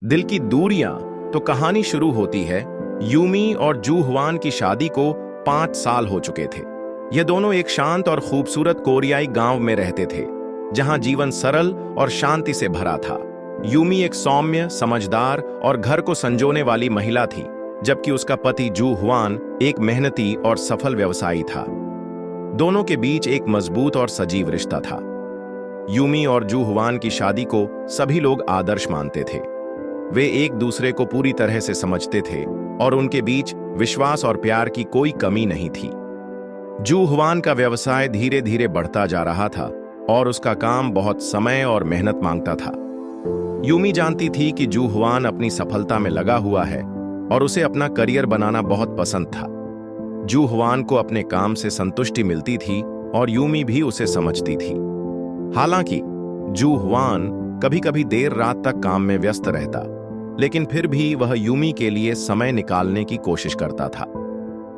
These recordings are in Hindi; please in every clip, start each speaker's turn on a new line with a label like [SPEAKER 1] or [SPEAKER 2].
[SPEAKER 1] दिल की दूरियां तो कहानी शुरू होती है। यूमी और जू हुआन की शादी को 5 साल हो चुके थे। ये दोनों एक शांत और खूबसूरत कोरियाई गांव में रहते थे, जहां जीवन सरल और शांति से भरा था। यूमी एक सौम्य, समझदार और घर को संजोने वाली महिला थी, जबकि उसका पति जू हुआन एक मेहनती और सफल व्यवसायी था। दोनों के बीच एक मजबूत और सजीव रिश्ता था। यूमी और जू हुआन की शादी को सभी लोग आदर्श मानते थे। वे एक दूसरे को पूरी तरह से समझते थे और उनके बीच विश्वास और प्यार की कोई कमी नहीं थी। जू हुआन का व्यवसाय धीरे धीरे बढ़ता जा रहा था और उसका काम बहुत समय और मेहनत मांगता था। यूमी जानती थी कि जू हुआन अपनी सफलता में लगा हुआ है और उसे अपना करियर बनाना बहुत पसंद था। जू हुआन को अपने काम से संतुष्टि मिलती थी और यूमी भी उसे समझती थी। हालांकि जू हुआन कभी-कभी देर रात तक काम में व्यस्त रहता, लेकिन फिर भी वह यूमी के लिए समय निकालने की कोशिश करता था।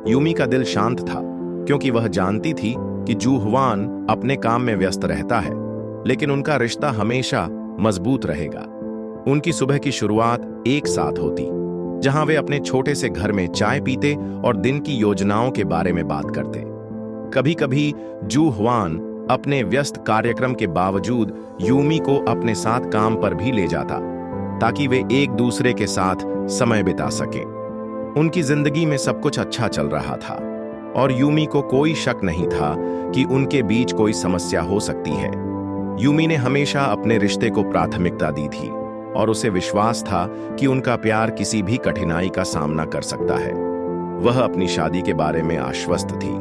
[SPEAKER 1] यूमी का दिल शांत था, क्योंकि वह जानती थी कि जू हुआन अपने काम में व्यस्त रहता है, लेकिन उनका रिश्ता हमेशा मजबूत रहेगा। उनकी सुबह की शुरुआत एक साथ होती, जहां वे अपने छोटे से घर में चाय पीते और दिन की योजनाओं के बारे में बात करते। कभी-कभी जू हुआन अपने व्यस्त कार्यक्रम के बावजूद यूमी को अपने साथ काम पर भी ले जाता, ताकि वे एक दूसरे के साथ समय बिता सकें। उनकी जिंदगी में सब कुछ अच्छा चल रहा था और यूमी को कोई शक नहीं था कि उनके बीच कोई समस्या हो सकती है। यूमी ने हमेशा अपने रिश्ते को प्राथमिकता दी थी और उसे विश्वास था कि उनका प्यार किसी भी कठिनाई का सामना कर सकता है। वह अपनी शादी के बारे में आश्वस्त थी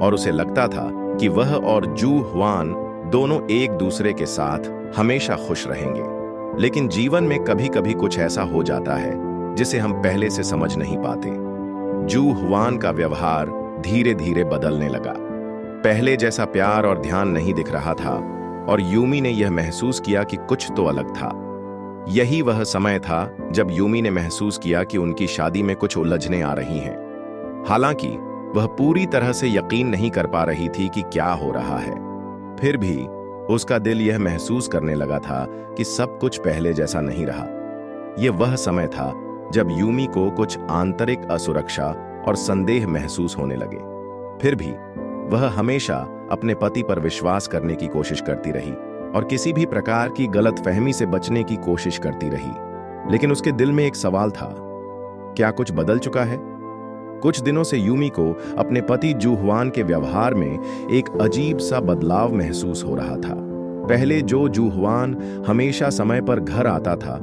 [SPEAKER 1] और उसे लगता था कि वह और जू हुआन दोनों एक दूसरे के साथ हमेशा खुश रहेंगे। लेकिन जीवन में कभी-कभी कुछ ऐसा हो जाता है जिसे हम पहले से समझ नहीं पाते। जू हुआन का व्यवहार धीरे धीरे बदलने लगा। पहले जैसा प्यार और ध्यान नहीं दिख रहा था और यूमी ने यह महसूस किया कि कुछ तो अलग था। यही वह समय था जब यूमी ने महसूस किया कि उनकी शादी में कुछ उलझनें आ रही हैं। हालांकि वह पूरी तरह से यकीन नहीं कर पा रही थी कि क्या हो रहा है। फिर भी उसका दिल यह महसूस करने लगा था कि सब कुछ पहले जैसा नहीं रहा। यह वह समय था जब यूमी को कुछ आंतरिक असुरक्षा और संदेह महसूस होने लगे। फिर भी वह हमेशा अपने पति पर विश्वास करने की कोशिश करती रही और किसी भी प्रकार की गलतफहमी से बचने की कोशिश करती रही। लेकिन उसके दिल में एक सवाल था, क्या कुछ बदल चुका है? कुछ दिनों से यूमी को अपने पति जू हुआन के व्यवहार में एक अजीब सा बदलाव महसूस हो रहा था। पहले जो जू हुआन हमेशा समय पर घर आता था,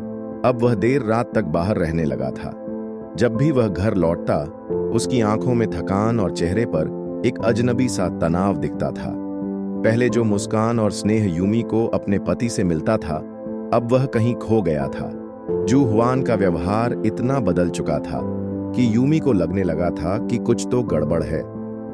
[SPEAKER 1] अब वह देर रात तक बाहर रहने लगा था। जब भी वह घर लौटता, उसकी आंखों में थकान और चेहरे पर एक अजनबी सा तनाव दिखता था। पहले जो मुस्कान और स्नेह यूमी को अपने पति से मिलता था, अब वह कहीं खो गया था। जू हुआन का व्यवहार इतना बदल चुका था कि यूमी को लगने लगा था कि कुछ तो गड़बड़ है,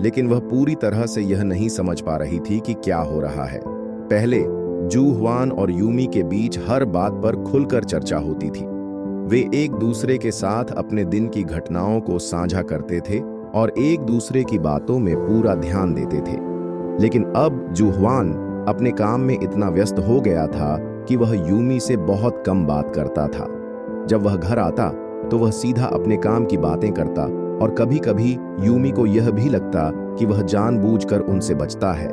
[SPEAKER 1] लेकिन वह पूरी तरह से यह नहीं समझ पा रही थी कि क्या हो रहा है। पहले जू हुआन और यूमी के बीच हर बात पर खुलकर चर्चा होती थी। वे एक दूसरे के साथ अपने दिन की घटनाओं को साझा करते थे और एक दूसरे की बातों में पूरा ध्यान देते थे। लेकिन अब जू हुआन अपने काम में इतना व्यस्त हो गया था कि वह यूमी से बहुत कम बात करता था। जब वह घर आता तो वह सीधा अपने काम की बातें करता और कभी-कभी यूमी को यह भी लगता कि वह जानबूझकर उनसे बचता है।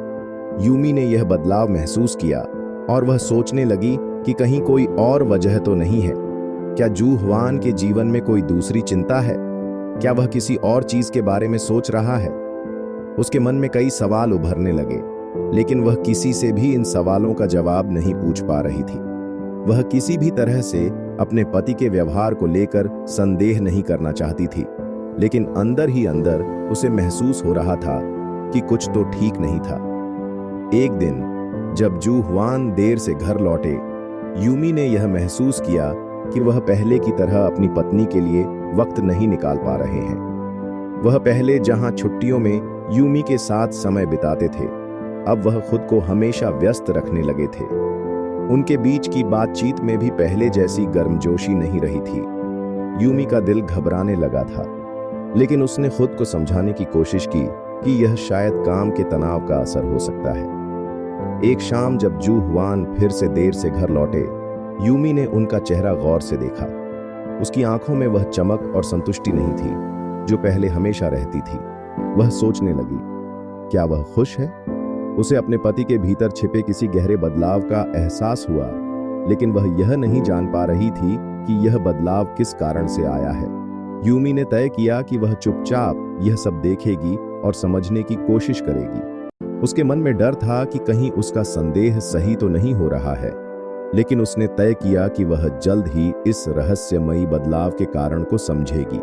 [SPEAKER 1] यूमी ने यह बदलाव महसूस किया और वह सोचने लगी कि कहीं कोई और वजह तो नहीं है। क्या जू हुआन के जीवन में कोई दूसरी चिंता है? क्या वह किसी और चीज के बारे में सोच रहा है? उसके मन में कई सवाल उभरने लगे, लेकिन वह किसी से भी इन सवालों का जवाब नहीं पूछ पा रही थी। वह किसी भी तरह से अपने पति के व्यवहार को लेकर संदेह नहीं करना चाहती थी, लेकिन अंदर ही अंदर उसे महसूस हो रहा था कि कुछ तो ठीक नहीं था। एक दिन जब जू हुआन देर से घर लौटे, यूमी ने यह महसूस किया कि वह पहले की तरह अपनी पत्नी के लिए वक्त नहीं निकाल पा रहे हैं। वह पहले जहां छुट्टियों में यूमी के साथ समय बिताते थे, अब वह खुद को हमेशा व्यस्त रखने लगे थे। उनके बीच की बातचीत में भी पहले जैसी गर्मजोशी नहीं रही थी। यूमी का दिल घबराने लगा था, लेकिन उसने खुद को समझाने की कोशिश की कि यह शायद काम के तनाव का असर हो सकता है। एक शाम जब जू हुआन फिर से देर से घर लौटे, यूमी ने उनका चेहरा गौर से देखा। उसकी आंखों में वह चमक और संतुष्टि नहीं थी जो पहले हमेशा रहती थी। वह सोचने लगी, क्या वह खुश है? उसे अपने पति के भीतर छिपे किसी गहरे बदलाव का एहसास हुआ, लेकिन वह यह नहीं जान पा रही थी कि यह बदलाव किस कारण से आया है। यूमी ने तय किया कि वह चुपचाप यह सब देखेगी और समझने की कोशिश करेगी। उसके मन में डर था कि कहीं उसका संदेह सही तो नहीं हो रहा है, लेकिन उसने तय किया कि वह जल्द ही इस रहस्यमयी बदलाव के कारण को समझेगी।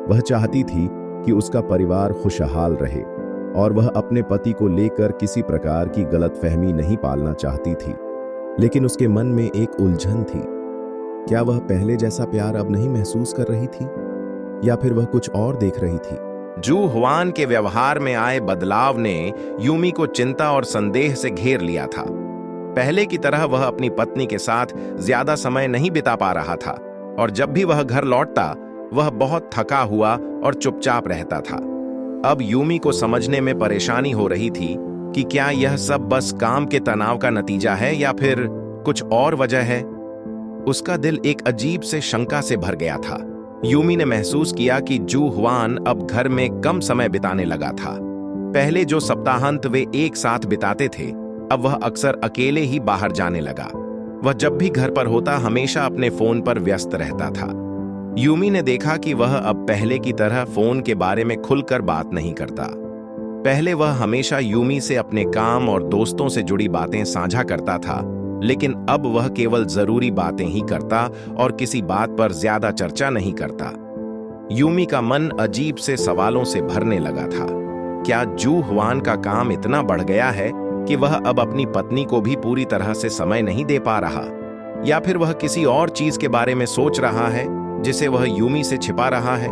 [SPEAKER 1] वह चाहती थी कि उसका परिवार खुशहाल रहे और वह अपने पति को लेकर किसी प्रकार की गलतफहमी नहीं पालना चाहती थी। लेकिन उसके मन में एक उलझन थी। क्या वह पहले जैसा प्यार अब नहीं महसूस कर रही थी, या फिर वह कुछ और देख रही थी? जू हुआन के व्यवहार में आए बदलाव ने यूमी को चिंता और संदेह से घेर लिया था। पहले की तरह वह अपनी पत्नी के साथ ज्यादा समय नहीं बिता पा रहा था और जब भी वह घर लौटता वह बहुत थका हुआ और चुपचाप रहता था। अब यूमी को समझने में परेशानी हो रही थी कि क्या यह सब बस काम के तनाव का नतीजा है या फिर कुछ और वजह है। उसका दिल एक अजीब से शंका से भर गया था। यूमी ने महसूस किया कि जू हुआन अब घर में कम समय बिताने लगा था। पहले जो सप्ताहांत वे एक साथ बिताते थे, अब वह अक्सर अकेले ही बाहर जाने लगा। वह जब भी घर पर होता हमेशा अपने फोन पर व्यस्त रहता था। यूमी ने देखा कि वह अब पहले की तरह फोन के बारे में खुलकर बात नहीं करता। पहले वह हमेशा यूमी से अपने काम और दोस्तों से जुड़ी बातें साझा करता था, लेकिन अब वह केवल जरूरी बातें ही करता और किसी बात पर ज्यादा चर्चा नहीं करता। यूमी का मन अजीब से सवालों से भरने लगा था। क्या जू हुआन का काम इतना बढ़ गया है कि वह अब अपनी पत्नी को भी पूरी तरह से समय नहीं दे पा रहा, या फिर वह किसी और चीज के बारे में सोच रहा है जिसे वह यूमी से छिपा रहा है?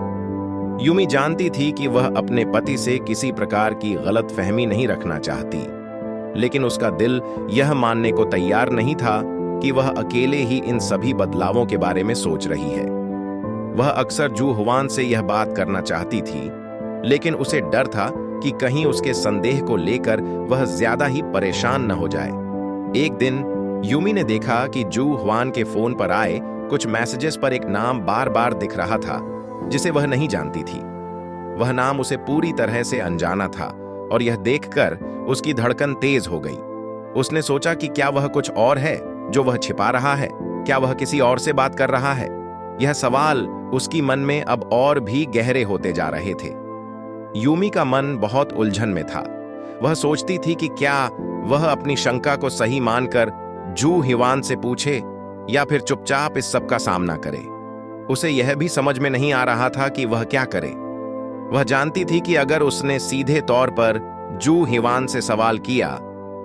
[SPEAKER 1] यूमी जानती थी कि वह अपने पति से किसी प्रकार की गलतफहमी नहीं रखना चाहती, लेकिन उसका दिल यह मानने को तैयार नहीं था कि वह अकेले ही इन सभी बदलावों के बारे में सोच रही है। वह अक्सर जू हुआन से यह बात करना चाहती थी, लेकिन उसे डर था कि कहीं उसके संदेह को लेकर वह ज्यादा ही परेशान न हो जाए। एक दिन यूमी ने देखा कि जू हुआन के फोन पर आए कुछ मैसेजेस पर एक नाम बार बार दिख रहा था जिसे वह नहीं जानती थी। वह नाम उसे पूरी तरह से अनजाना था और यह देखकर उसकी धड़कन तेज हो गई। उसने सोचा कि क्या वह कुछ और है जो वह छिपा रहा है, क्या वह किसी और से बात कर रहा है? यह सवाल उसकी मन में अब और भी गहरे होते जा रहे थे। यूमी का मन बहुत उलझन में था। वह सोचती थी कि क्या वह अपनी शंका को सही मानकर जू हुआन से पूछे या फिर चुपचाप इस सब का सामना करे। उसे यह भी समझ में नहीं आ रहा था कि वह क्या करे। वह जानती थी कि अगर उसने सीधे तौर पर जू हुआन से सवाल किया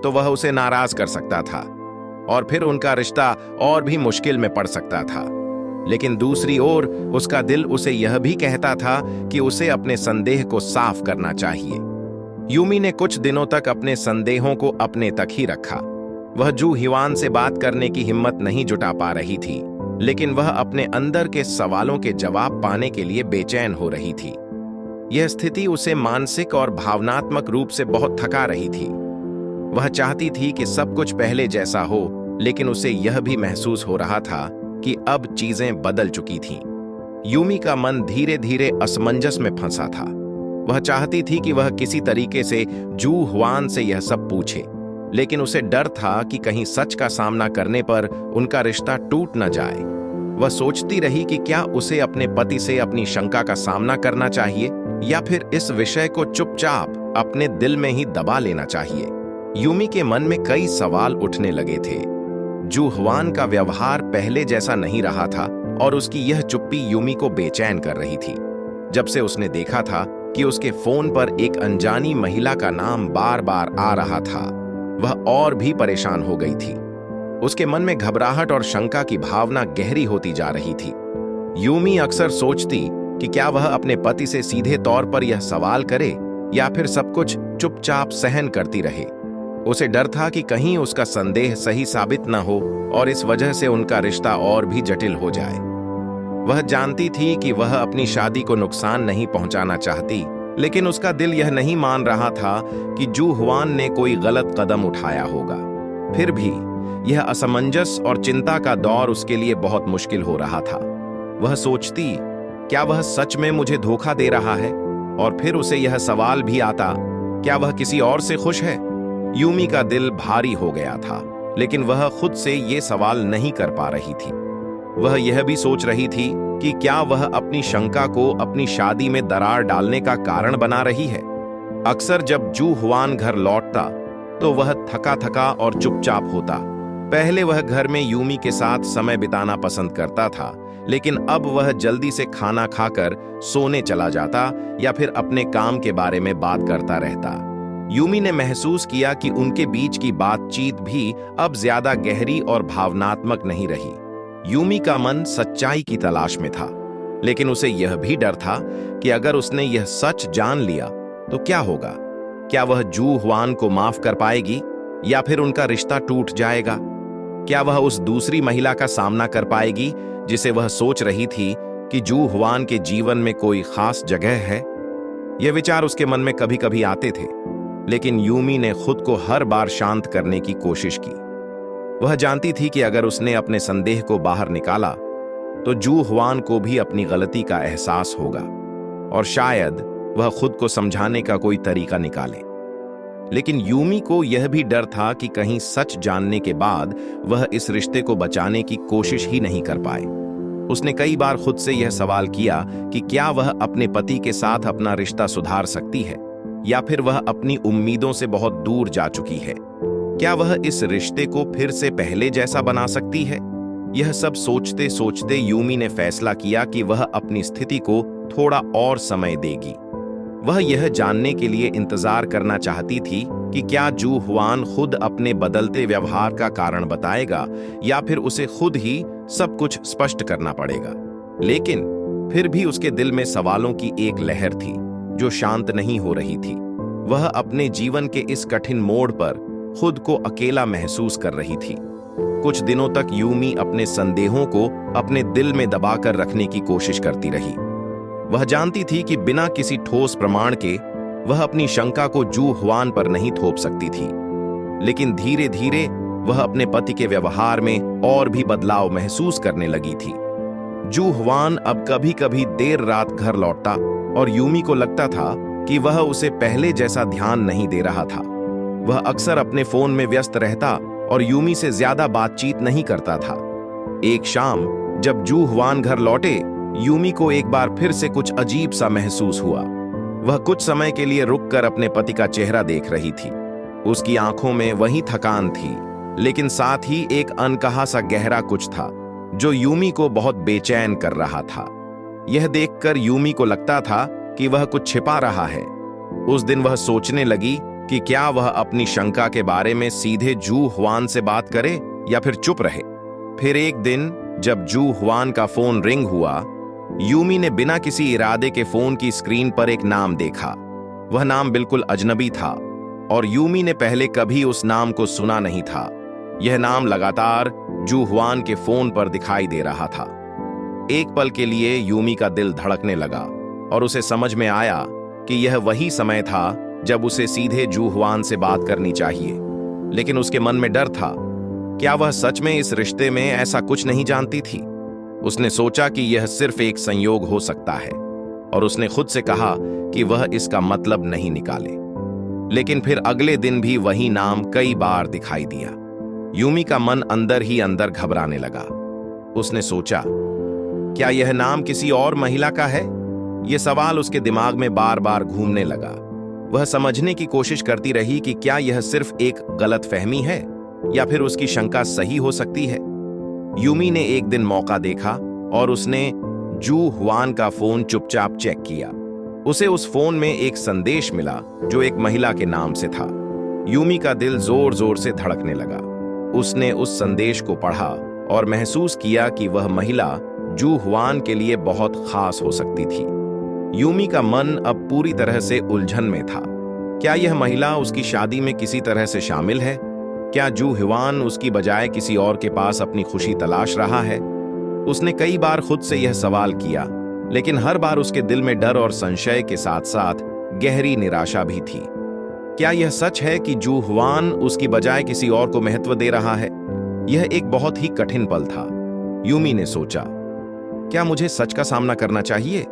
[SPEAKER 1] तो वह उसे नाराज कर सकता था और फिर उनका रिश्ता और भी मुश्किल में पड़ सकता था। लेकिन दूसरी ओर उसका दिल उसे यह भी कहता था कि उसे अपने संदेह को साफ करना चाहिए। यूमी ने कुछ दिनों तक अपने संदेहों को अपने तक ही रखा। वह जू हुआन से बात करने की हिम्मत नहीं जुटा पा रही थी, लेकिन वह अपने अंदर के सवालों के जवाब पाने के लिए बेचैन हो रही थी। यह स्थिति उसे मानसिक और भावनात्मक रूप से बहुत थका रही थी। वह चाहती थी कि सब कुछ पहले जैसा हो, लेकिन उसे यह भी महसूस हो रहा था कि अब चीजें बदल चुकी थीं। यूमी का मन धीरे धीरे असमंजस में फंसा था। वह चाहती थी कि वह किसी तरीके से जू हुआन से यह सब पूछे, लेकिन उसे डर था कि कहीं सच का सामना करने पर उनका रिश्ता टूट न जाए। वह सोचती रही कि क्या उसे अपने पति से अपनी शंका का सामना करना चाहिए या फिर इस विषय को चुपचाप अपने दिल में ही दबा लेना चाहिए। यूमी के मन में कई सवाल उठने लगे थे। जू हुआन का व्यवहार पहले जैसा नहीं रहा था और उसकी यह चुप्पी यूमी को बेचैन कर रही थी। जब से उसने देखा था कि उसके फोन पर एक अनजानी महिला का नाम बार बार आ रहा था, वह और भी परेशान हो गई थी। उसके मन में घबराहट और शंका की भावना गहरी होती जा रही थी। यूमी अक्सर सोचती कि क्या वह अपने पति से सीधे तौर पर यह सवाल करे या फिर सब कुछ चुपचाप सहन करती रहे। उसे डर था कि कहीं उसका संदेह सही साबित न हो और इस वजह से उनका रिश्ता और भी जटिल हो जाए। वह जानती थी कि वह अपनी शादी को नुकसान नहीं पहुंचाना चाहती, लेकिन उसका दिल यह नहीं मान रहा था कि जू हुआन ने कोई गलत कदम उठाया होगा। फिर भी यह असमंजस और चिंता का दौर उसके लिए बहुत मुश्किल हो रहा था। वह सोचती, क्या वह सच में मुझे धोखा दे रहा है? और फिर उसे यह सवाल भी आता, क्या वह किसी और से खुश है? यूमी का दिल भारी हो गया था, लेकिन वह खुद से ये सवाल नहीं कर पा रही थी। वह यह भी सोच रही थी कि क्या वह अपनी शंका को अपनी शादी में दरार डालने का कारण बना रही है। अक्सर जब जू हुआन घर लौटता तो वह थका थका और चुपचाप होता। पहले वह घर में यूमी के साथ समय बिताना पसंद करता था, लेकिन अब वह जल्दी से खाना खाकर सोने चला जाता या फिर अपने काम के बारे में बात करता रहता। यूमी ने महसूस किया कि उनके बीच की बातचीत भी अब ज्यादा गहरी और भावनात्मक नहीं रही। यूमी का मन सच्चाई की तलाश में था, लेकिन उसे यह भी डर था कि अगर उसने यह सच जान लिया तो क्या होगा। क्या वह जू हुआन को माफ कर पाएगी या फिर उनका रिश्ता टूट जाएगा? क्या वह उस दूसरी महिला का सामना कर पाएगी जिसे वह सोच रही थी कि जू हुआन के जीवन में कोई खास जगह है? यह विचार उसके मन में कभी कभी आते थे, लेकिन यूमी ने खुद को हर बार शांत करने की कोशिश की। वह जानती थी कि अगर उसने अपने संदेह को बाहर निकाला तो जू हुआन को भी अपनी गलती का एहसास होगा और शायद वह खुद को समझाने का कोई तरीका निकाले। लेकिन यूमी को यह भी डर था कि कहीं सच जानने के बाद वह इस रिश्ते को बचाने की कोशिश ही नहीं कर पाए। उसने कई बार खुद से यह सवाल किया कि क्या वह अपने पति के साथ अपना रिश्ता सुधार सकती है या फिर वह अपनी उम्मीदों से बहुत दूर जा चुकी है। क्या वह इस रिश्ते को फिर से पहले जैसा बना सकती है? यह सब सोचते सोचते यूमी ने फैसला किया कि वह अपनी स्थिति को थोड़ा और समय देगी। वह यह जानने के लिए इंतजार करना चाहती थी कि क्या जू हुआन खुद अपने बदलते व्यवहार का कारण बताएगा या फिर उसे खुद ही सब कुछ स्पष्ट करना पड़ेगा। लेकिन फिर भी उसके दिल में सवालों की एक लहर थी जो शांत नहीं हो रही थी। वह अपने जीवन के इस कठिन मोड़ पर खुद को अकेला महसूस कर रही थी। कुछ दिनों तक यूमी अपने संदेहों को अपने दिल में दबाकर रखने की कोशिश करती रही। वह जानती थी कि बिना किसी ठोस प्रमाण के वह अपनी शंका को जू हुआन पर नहीं थोप सकती थी। लेकिन धीरे धीरे वह अपने पति के व्यवहार में और भी बदलाव महसूस करने लगी थी। जू हुआन अब कभी कभी देर रात घर लौटता और यूमी को लगता था कि वह उसे पहले जैसा ध्यान नहीं दे रहा था। वह अक्सर अपने फोन में व्यस्त रहता और यूमी से ज्यादा बातचीत नहीं करता था। एक शाम जब जू हुआन घर लौटे, यूमी को एक बार फिर से कुछ अजीब सा महसूस हुआ। वह कुछ समय के लिए रुककर अपने पति का चेहरा देख रही थी। उसकी आंखों में वही थकान थी, लेकिन साथ ही एक अनकहा सा गहरा कुछ था जो यूमी को बहुत बेचैन कर रहा था। यह देखकर यूमी को लगता था कि वह कुछ छिपा रहा है। उस दिन वह सोचने लगी कि क्या वह अपनी शंका के बारे में सीधे जू हुआन से बात करे या फिर चुप रहे। फिर एक दिन जब जू हुआन का फोन रिंग हुआ, यूमी ने बिना किसी इरादे के फोन की स्क्रीन पर एक नाम देखा। वह नाम बिल्कुल अजनबी था और यूमी ने पहले कभी उस नाम को सुना नहीं था। यह नाम लगातार जू हुआन के फोन पर दिखाई दे रहा था। एक पल के लिए यूमी का दिल धड़कने लगा और उसे समझ में आया कि यह वही समय था जब उसे सीधे जू हुआन से बात करनी चाहिए। लेकिन उसके मन में डर था, क्या वह सच में इस रिश्ते में ऐसा कुछ नहीं जानती थी? उसने सोचा कि यह सिर्फ एक संयोग हो सकता है और उसने खुद से कहा कि वह इसका मतलब नहीं निकाले। लेकिन फिर अगले दिन भी वही नाम कई बार दिखाई दिया। यूमी का मन अंदर ही अंदर घबराने लगा। उसने सोचा, क्या यह नाम किसी और महिला का है? यह सवाल उसके दिमाग में बार बार घूमने लगा। वह समझने की कोशिश करती रही कि क्या यह सिर्फ एक गलतफहमी है या फिर उसकी शंका सही हो सकती है। यूमी ने एक दिन मौका देखा और उसने जू हुआन का फोन चुपचाप चेक किया। उसे उस फोन में एक संदेश मिला जो एक महिला के नाम से था। यूमी का दिल जोर जोर से धड़कने लगा। उसने उस संदेश को पढ़ा और महसूस किया कि वह महिला जू हुआन के लिए बहुत खास हो सकती थी। यूमी का मन अब पूरी तरह से उलझन में था। क्या यह महिला उसकी शादी में किसी तरह से शामिल है? क्या जू हुआन उसकी बजाय किसी और के पास अपनी खुशी तलाश रहा है? उसने कई बार खुद से यह सवाल किया, लेकिन हर बार उसके दिल में डर और संशय के साथ साथ गहरी निराशा भी थी। क्या यह सच है कि जू हुआन उसकी बजाय किसी और को महत्व दे रहा है? यह एक बहुत ही कठिन पल था, यूमी ने सोचा। क्या मुझे सच का सामना करना चाहिए?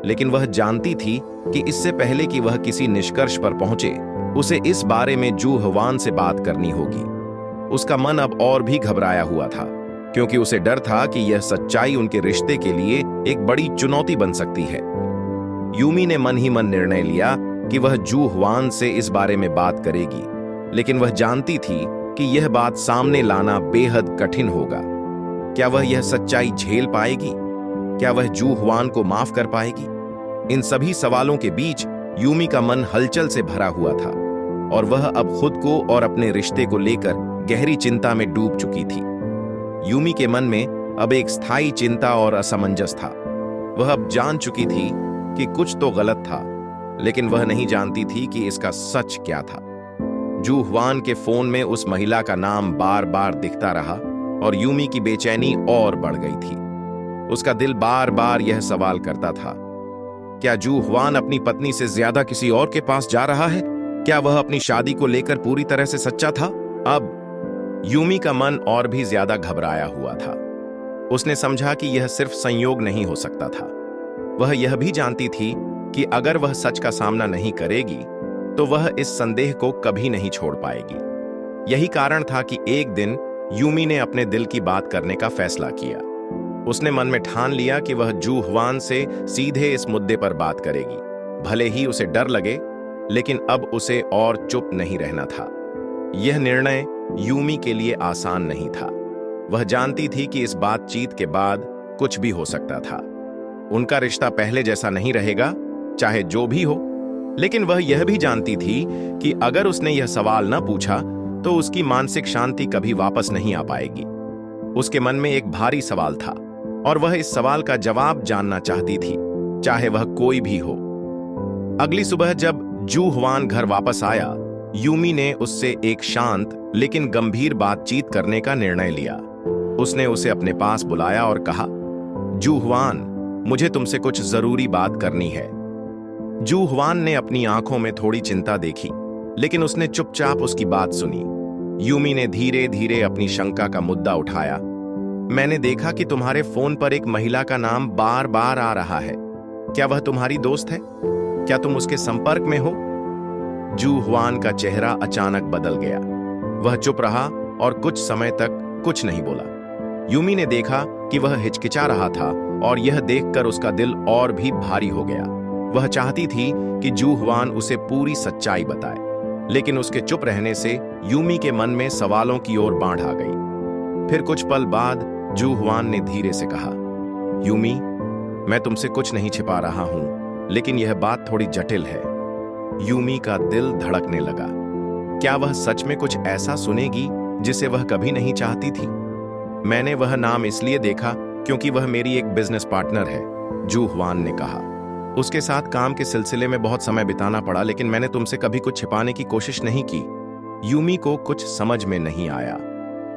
[SPEAKER 1] लेकिन वह जानती थी कि इससे पहले कि वह किसी निष्कर्ष पर पहुंचे, उसे इस बारे में जू हुआन से बात करनी होगी। उसका मन अब और भी घबराया हुआ था, क्योंकि उसे डर था कि यह सच्चाई उनके रिश्ते के लिए एक बड़ी चुनौती बन सकती है। यूमी ने मन ही मन निर्णय लिया कि वह जू हुआन से इस बारे में बात करेगी, लेकिन वह जानती थी कि यह बात सामने लाना बेहद कठिन होगा। क्या वह यह सच्चाई झेल पाएगी? क्या वह जू हुआन को माफ कर पाएगी? इन सभी सवालों के बीच यूमी का मन हलचल से भरा हुआ था, और वह अब खुद को और अपने रिश्ते को लेकर गहरी चिंता में डूब चुकी थी। यूमी के मन में अब एक स्थायी चिंता और असमंजस था। वह अब जान चुकी थी कि कुछ तो गलत था, लेकिन वह नहीं जानती थी कि इसका सच क्या था। जू हुआन के फोन में उस महिला का नाम बार बार दिखता रहा, और यूमी की बेचैनी और बढ़ गई थी। उसका दिल बार बार यह सवाल करता था, क्या जू हुआन अपनी पत्नी से ज्यादा किसी और के पास जा रहा है? क्या वह अपनी शादी को लेकर पूरी तरह से सच्चा था? अब यूमी का मन और भी ज्यादा घबराया हुआ था। उसने समझा कि यह सिर्फ संयोग नहीं हो सकता था। वह यह भी जानती थी कि अगर वह सच का सामना नहीं करेगी, तो वह इस संदेह को कभी नहीं छोड़ पाएगी। यही कारण था कि एक दिन यूमी ने अपने दिल की बात करने का फैसला किया। उसने मन में ठान लिया कि वह जू हुआन से सीधे इस मुद्दे पर बात करेगी, भले ही उसे डर लगे, लेकिन अब उसे और चुप नहीं रहना था। यह निर्णय यूमी के लिए आसान नहीं था। वह जानती थी कि इस बातचीत के बाद कुछ भी हो सकता था। उनका रिश्ता पहले जैसा नहीं रहेगा, चाहे जो भी हो। लेकिन वह यह भी जानती थी कि अगर उसने यह सवाल न पूछा, तो उसकी मानसिक शांति कभी वापस नहीं आ पाएगी। उसके मन में एक भारी सवाल था, और वह इस सवाल का जवाब जानना चाहती थी, चाहे वह कोई भी हो। अगली सुबह जब जू हुआन घर वापस आया, यूमी ने उससे एक शांत लेकिन गंभीर बातचीत करने का निर्णय लिया। उसने उसे अपने पास बुलाया और कहा, जू हुआन, मुझे तुमसे कुछ जरूरी बात करनी है। जू हुआन ने अपनी आंखों में थोड़ी चिंता देखी, लेकिन उसने चुपचाप उसकी बात सुनी। यूमी ने धीरे धीरे अपनी शंका का मुद्दा उठाया। मैंने देखा कि तुम्हारे फोन पर एक महिला का नाम बार बार आ रहा है। क्या वह तुम्हारी दोस्त है? क्या तुम उसके संपर्क में हो? जू हुआन का चेहरा अचानक बदल गया। वह चुप रहा और कुछ समय तक कुछ नहीं बोला। यूमी ने देखा कि वह हिचकिचा रहा था, और यह देखकर उसका दिल और भी भारी हो गया। वह चाहती थी कि जू हुआन उसे पूरी सच्चाई बताए, लेकिन उसके चुप रहने से यूमी के मन में सवालों की ओर बाढ़ आ गई। फिर कुछ पल बाद जू हुआन ने धीरे से कहा, यूमी, मैं तुमसे कुछ नहीं छिपा रहा हूं, लेकिन यह बात थोड़ी जटिल है। यूमी का दिल धड़कने लगा। क्या वह सच में कुछ ऐसा सुनेगी जिसे वह कभी नहीं चाहती थी? मैंने वह नाम इसलिए देखा क्योंकि वह मेरी एक बिजनेस पार्टनर है, जू हुआन ने कहा। उसके साथ काम के सिलसिले में बहुत समय बिताना पड़ा, लेकिन मैंने तुमसे कभी कुछ छिपाने की कोशिश नहीं की। यूमी को कुछ समझ में नहीं आया,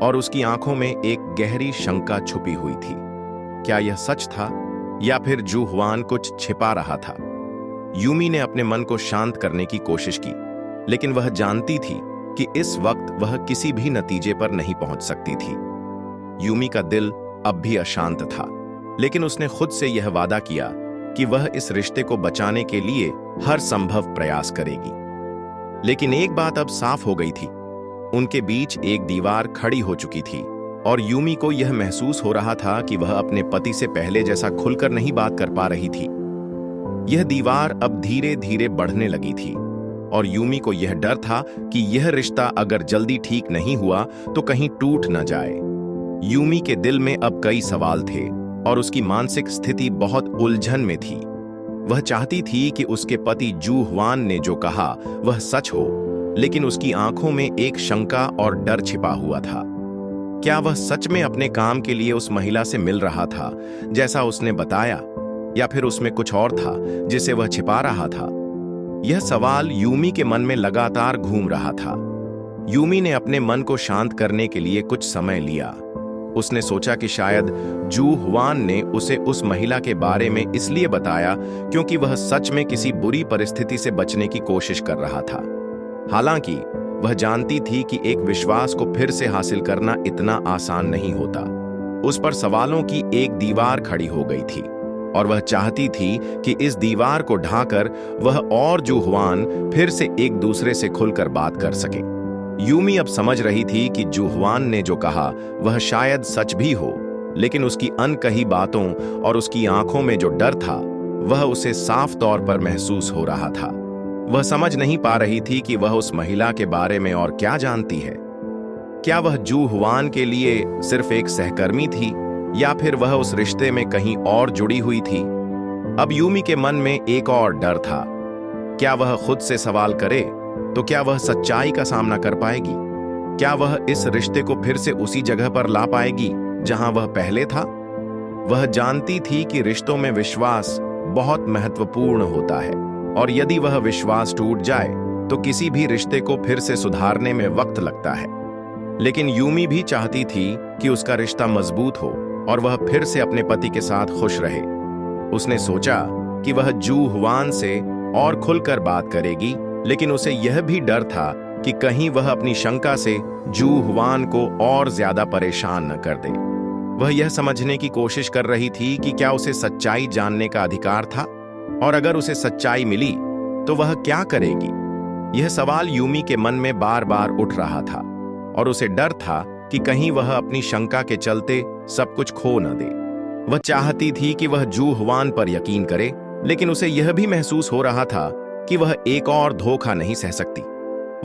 [SPEAKER 1] और उसकी आंखों में एक गहरी शंका छुपी हुई थी। क्या यह सच था, या फिर जू हुआन कुछ छिपा रहा था? यूमी ने अपने मन को शांत करने की कोशिश की, लेकिन वह जानती थी कि इस वक्त वह किसी भी नतीजे पर नहीं पहुंच सकती थी। यूमी का दिल अब भी अशांत था, लेकिन उसने खुद से यह वादा किया कि वह इस रिश्ते को बचाने के लिए हर संभव प्रयास करेगी। लेकिन एक बात अब साफ हो गई थी, उनके बीच एक दीवार खड़ी हो चुकी थी, और यूमी को यह महसूस हो रहा था कि वह अपने पति से पहले जैसा खुलकर नहीं बात कर पा रही थी। यह दीवार अब धीरे धीरे बढ़ने लगी थी, और यूमी को यह डर था कि यह रिश्ता अगर जल्दी ठीक नहीं हुआ तो कहीं टूट न जाए। यूमी के दिल में अब कई सवाल थे, और उसकी मानसिक स्थिति बहुत उलझन में थी। वह चाहती थी कि उसके पति जू हुआन ने जो कहा वह सच हो, लेकिन उसकी आंखों में एक शंका और डर छिपा हुआ था। क्या वह सच में अपने काम के लिए उस महिला से मिल रहा था जैसा उसने बताया, या फिर उसमें कुछ और था जिसे वह छिपा रहा था? यह सवाल यूमी के मन में लगातार घूम रहा था। यूमी ने अपने मन को शांत करने के लिए कुछ समय लिया। उसने सोचा कि शायद जू हुआन ने उसे उस महिला के बारे में इसलिए बताया क्योंकि वह सच में किसी बुरी परिस्थिति से बचने की कोशिश कर रहा था। हालांकि वह जानती थी कि एक विश्वास को फिर से हासिल करना इतना आसान नहीं होता। उस पर सवालों की एक दीवार खड़ी हो गई थी और वह चाहती थी कि इस दीवार को ढाकर वह और जू हुआन फिर से एक दूसरे से खुलकर बात कर सके। यूमी अब समझ रही थी कि जू हुआन ने जो कहा वह शायद सच भी हो, लेकिन उसकी अनकही बातों और उसकी आंखों में जो डर था वह उसे साफ तौर पर महसूस हो रहा था। वह समझ नहीं पा रही थी कि वह उस महिला के बारे में और क्या जानती है। क्या वह जू हुआन के लिए सिर्फ एक सहकर्मी थी या फिर वह उस रिश्ते में कहीं और जुड़ी हुई थी? अब यूमी के मन में एक और डर था। क्या वह खुद से सवाल करे तो क्या वह सच्चाई का सामना कर पाएगी? क्या वह इस रिश्ते को फिर से उसी जगह पर ला पाएगी जहां वह पहले था? वह जानती थी कि रिश्तों में विश्वास बहुत महत्वपूर्ण होता है और यदि वह विश्वास टूट जाए तो किसी भी रिश्ते को फिर से सुधारने में वक्त लगता है। लेकिन यूमी भी चाहती थी कि उसका रिश्ता मजबूत हो और वह फिर से अपने पति के साथ खुश रहे। उसने सोचा कि वह जू हुआन से और खुलकर बात करेगी, लेकिन उसे यह भी डर था कि कहीं वह अपनी शंका से जू हुआन को और ज्यादा परेशान न कर दे। वह यह समझने की कोशिश कर रही थी कि क्या उसे सच्चाई जानने का अधिकार था और अगर उसे सच्चाई मिली तो वह क्या करेगी। यह सवाल यूमी के मन में बार बार उठ रहा था और उसे डर था कि कहीं वह अपनी शंका के चलते सब कुछ खो न दे। वह चाहती थी कि वह जू हुआन पर यकीन करे, लेकिन उसे यह भी महसूस हो रहा था कि वह एक और धोखा नहीं सह सकती।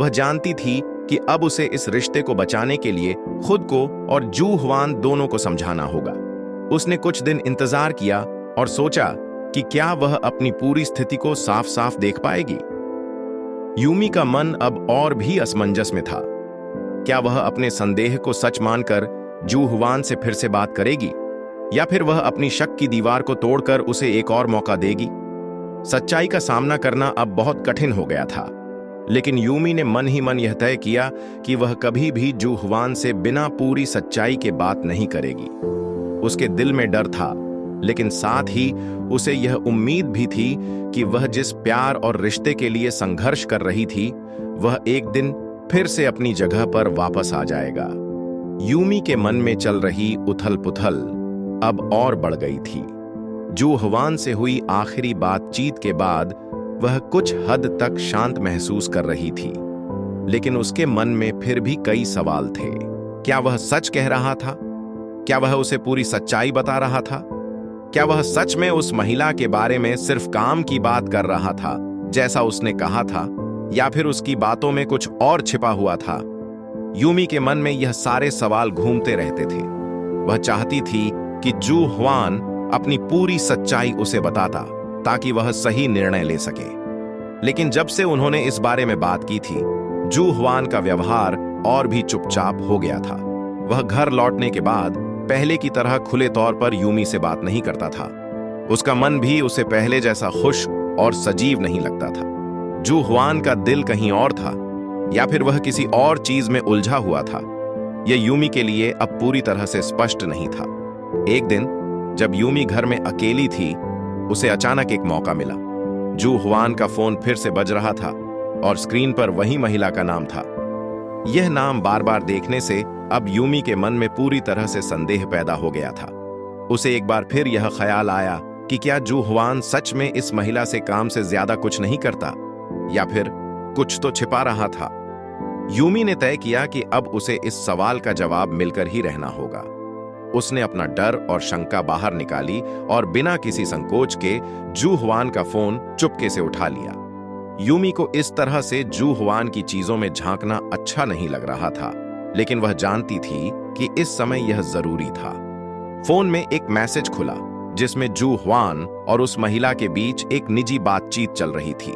[SPEAKER 1] वह जानती थी कि अब उसे इस रिश्ते को बचाने के लिए खुद को और जू हुआन दोनों को समझाना होगा। उसने कुछ दिन इंतजार किया और सोचा कि क्या वह अपनी पूरी स्थिति को साफ साफ देख पाएगी। यूमी का मन अब और भी असमंजस में था। क्या वह अपने संदेह को सच मानकर जू हुआन से फिर से बात करेगी या फिर वह अपनी शक की दीवार को तोड़कर उसे एक और मौका देगी? सच्चाई का सामना करना अब बहुत कठिन हो गया था, लेकिन यूमी ने मन ही मन यह तय किया कि वह कभी भी जू हुआन से बिना पूरी सच्चाई के बात नहीं करेगी। उसके दिल में डर था, लेकिन साथ ही उसे यह उम्मीद भी थी कि वह जिस प्यार और रिश्ते के लिए संघर्ष कर रही थी वह एक दिन फिर से अपनी जगह पर वापस आ जाएगा। यूमी के मन में चल रही उथल पुथल अब और बढ़ गई थी। जू हुआन से हुई आखिरी बातचीत के बाद वह कुछ हद तक शांत महसूस कर रही थी, लेकिन उसके मन में फिर भी कई सवाल थे। क्या वह सच कह रहा था? क्या वह उसे पूरी सच्चाई बता रहा था? क्या वह सच में उस महिला के बारे में सिर्फ काम की बात कर रहा था जैसा उसने कहा था, या फिर उसकी बातों में कुछ और छिपा हुआ था? यूमी के मन में यह सारे सवाल घूमते रहते थे। वह चाहती थी कि जू हुआन अपनी पूरी सच्चाई उसे बताता ताकि वह सही निर्णय ले सके। लेकिन जब से उन्होंने इस बारे में बात की थी, जू हुआन का व्यवहार और भी चुपचाप हो गया था। वह घर लौटने के बाद पहले की तरह खुले तौर पर यूमी से बात नहीं करता था। उसका मन भी उसे पहले जैसा खुश और सजीव नहीं लगता था। जू हुआन का दिल कहीं और था या फिर वह किसी और चीज में उलझा हुआ था, यह यूमी के लिए अब पूरी तरह से स्पष्ट नहीं था। एक दिन जब यूमी घर में अकेली थी, उसे अचानक एक मौका मिला। जू हुआन का फोन फिर से बज रहा था और स्क्रीन पर वही महिला का नाम था। यह नाम बार बार देखने से अब यूमी के मन में पूरी तरह से संदेह पैदा हो गया था। उसे एक बार फिर यह ख्याल आया कि क्या जू हुआन सच में इस महिला से काम से ज्यादा कुछ नहीं करता या फिर कुछ तो छिपा रहा था। यूमी ने तय किया कि अब उसे इस सवाल का जवाब मिलकर ही रहना होगा। उसने अपना डर और शंका बाहर निकाली और बिना किसी संकोच के जू हुआन का फोन चुपके से उठा लिया। यूमी को इस तरह से जू हुआन की चीजों में झांकना अच्छा नहीं लग रहा था, लेकिन वह जानती थी कि इस समय यह जरूरी था। फोन में एक मैसेज खुला जिसमें जू हुआन और उस महिला के बीच एक निजी बातचीत चल रही थी।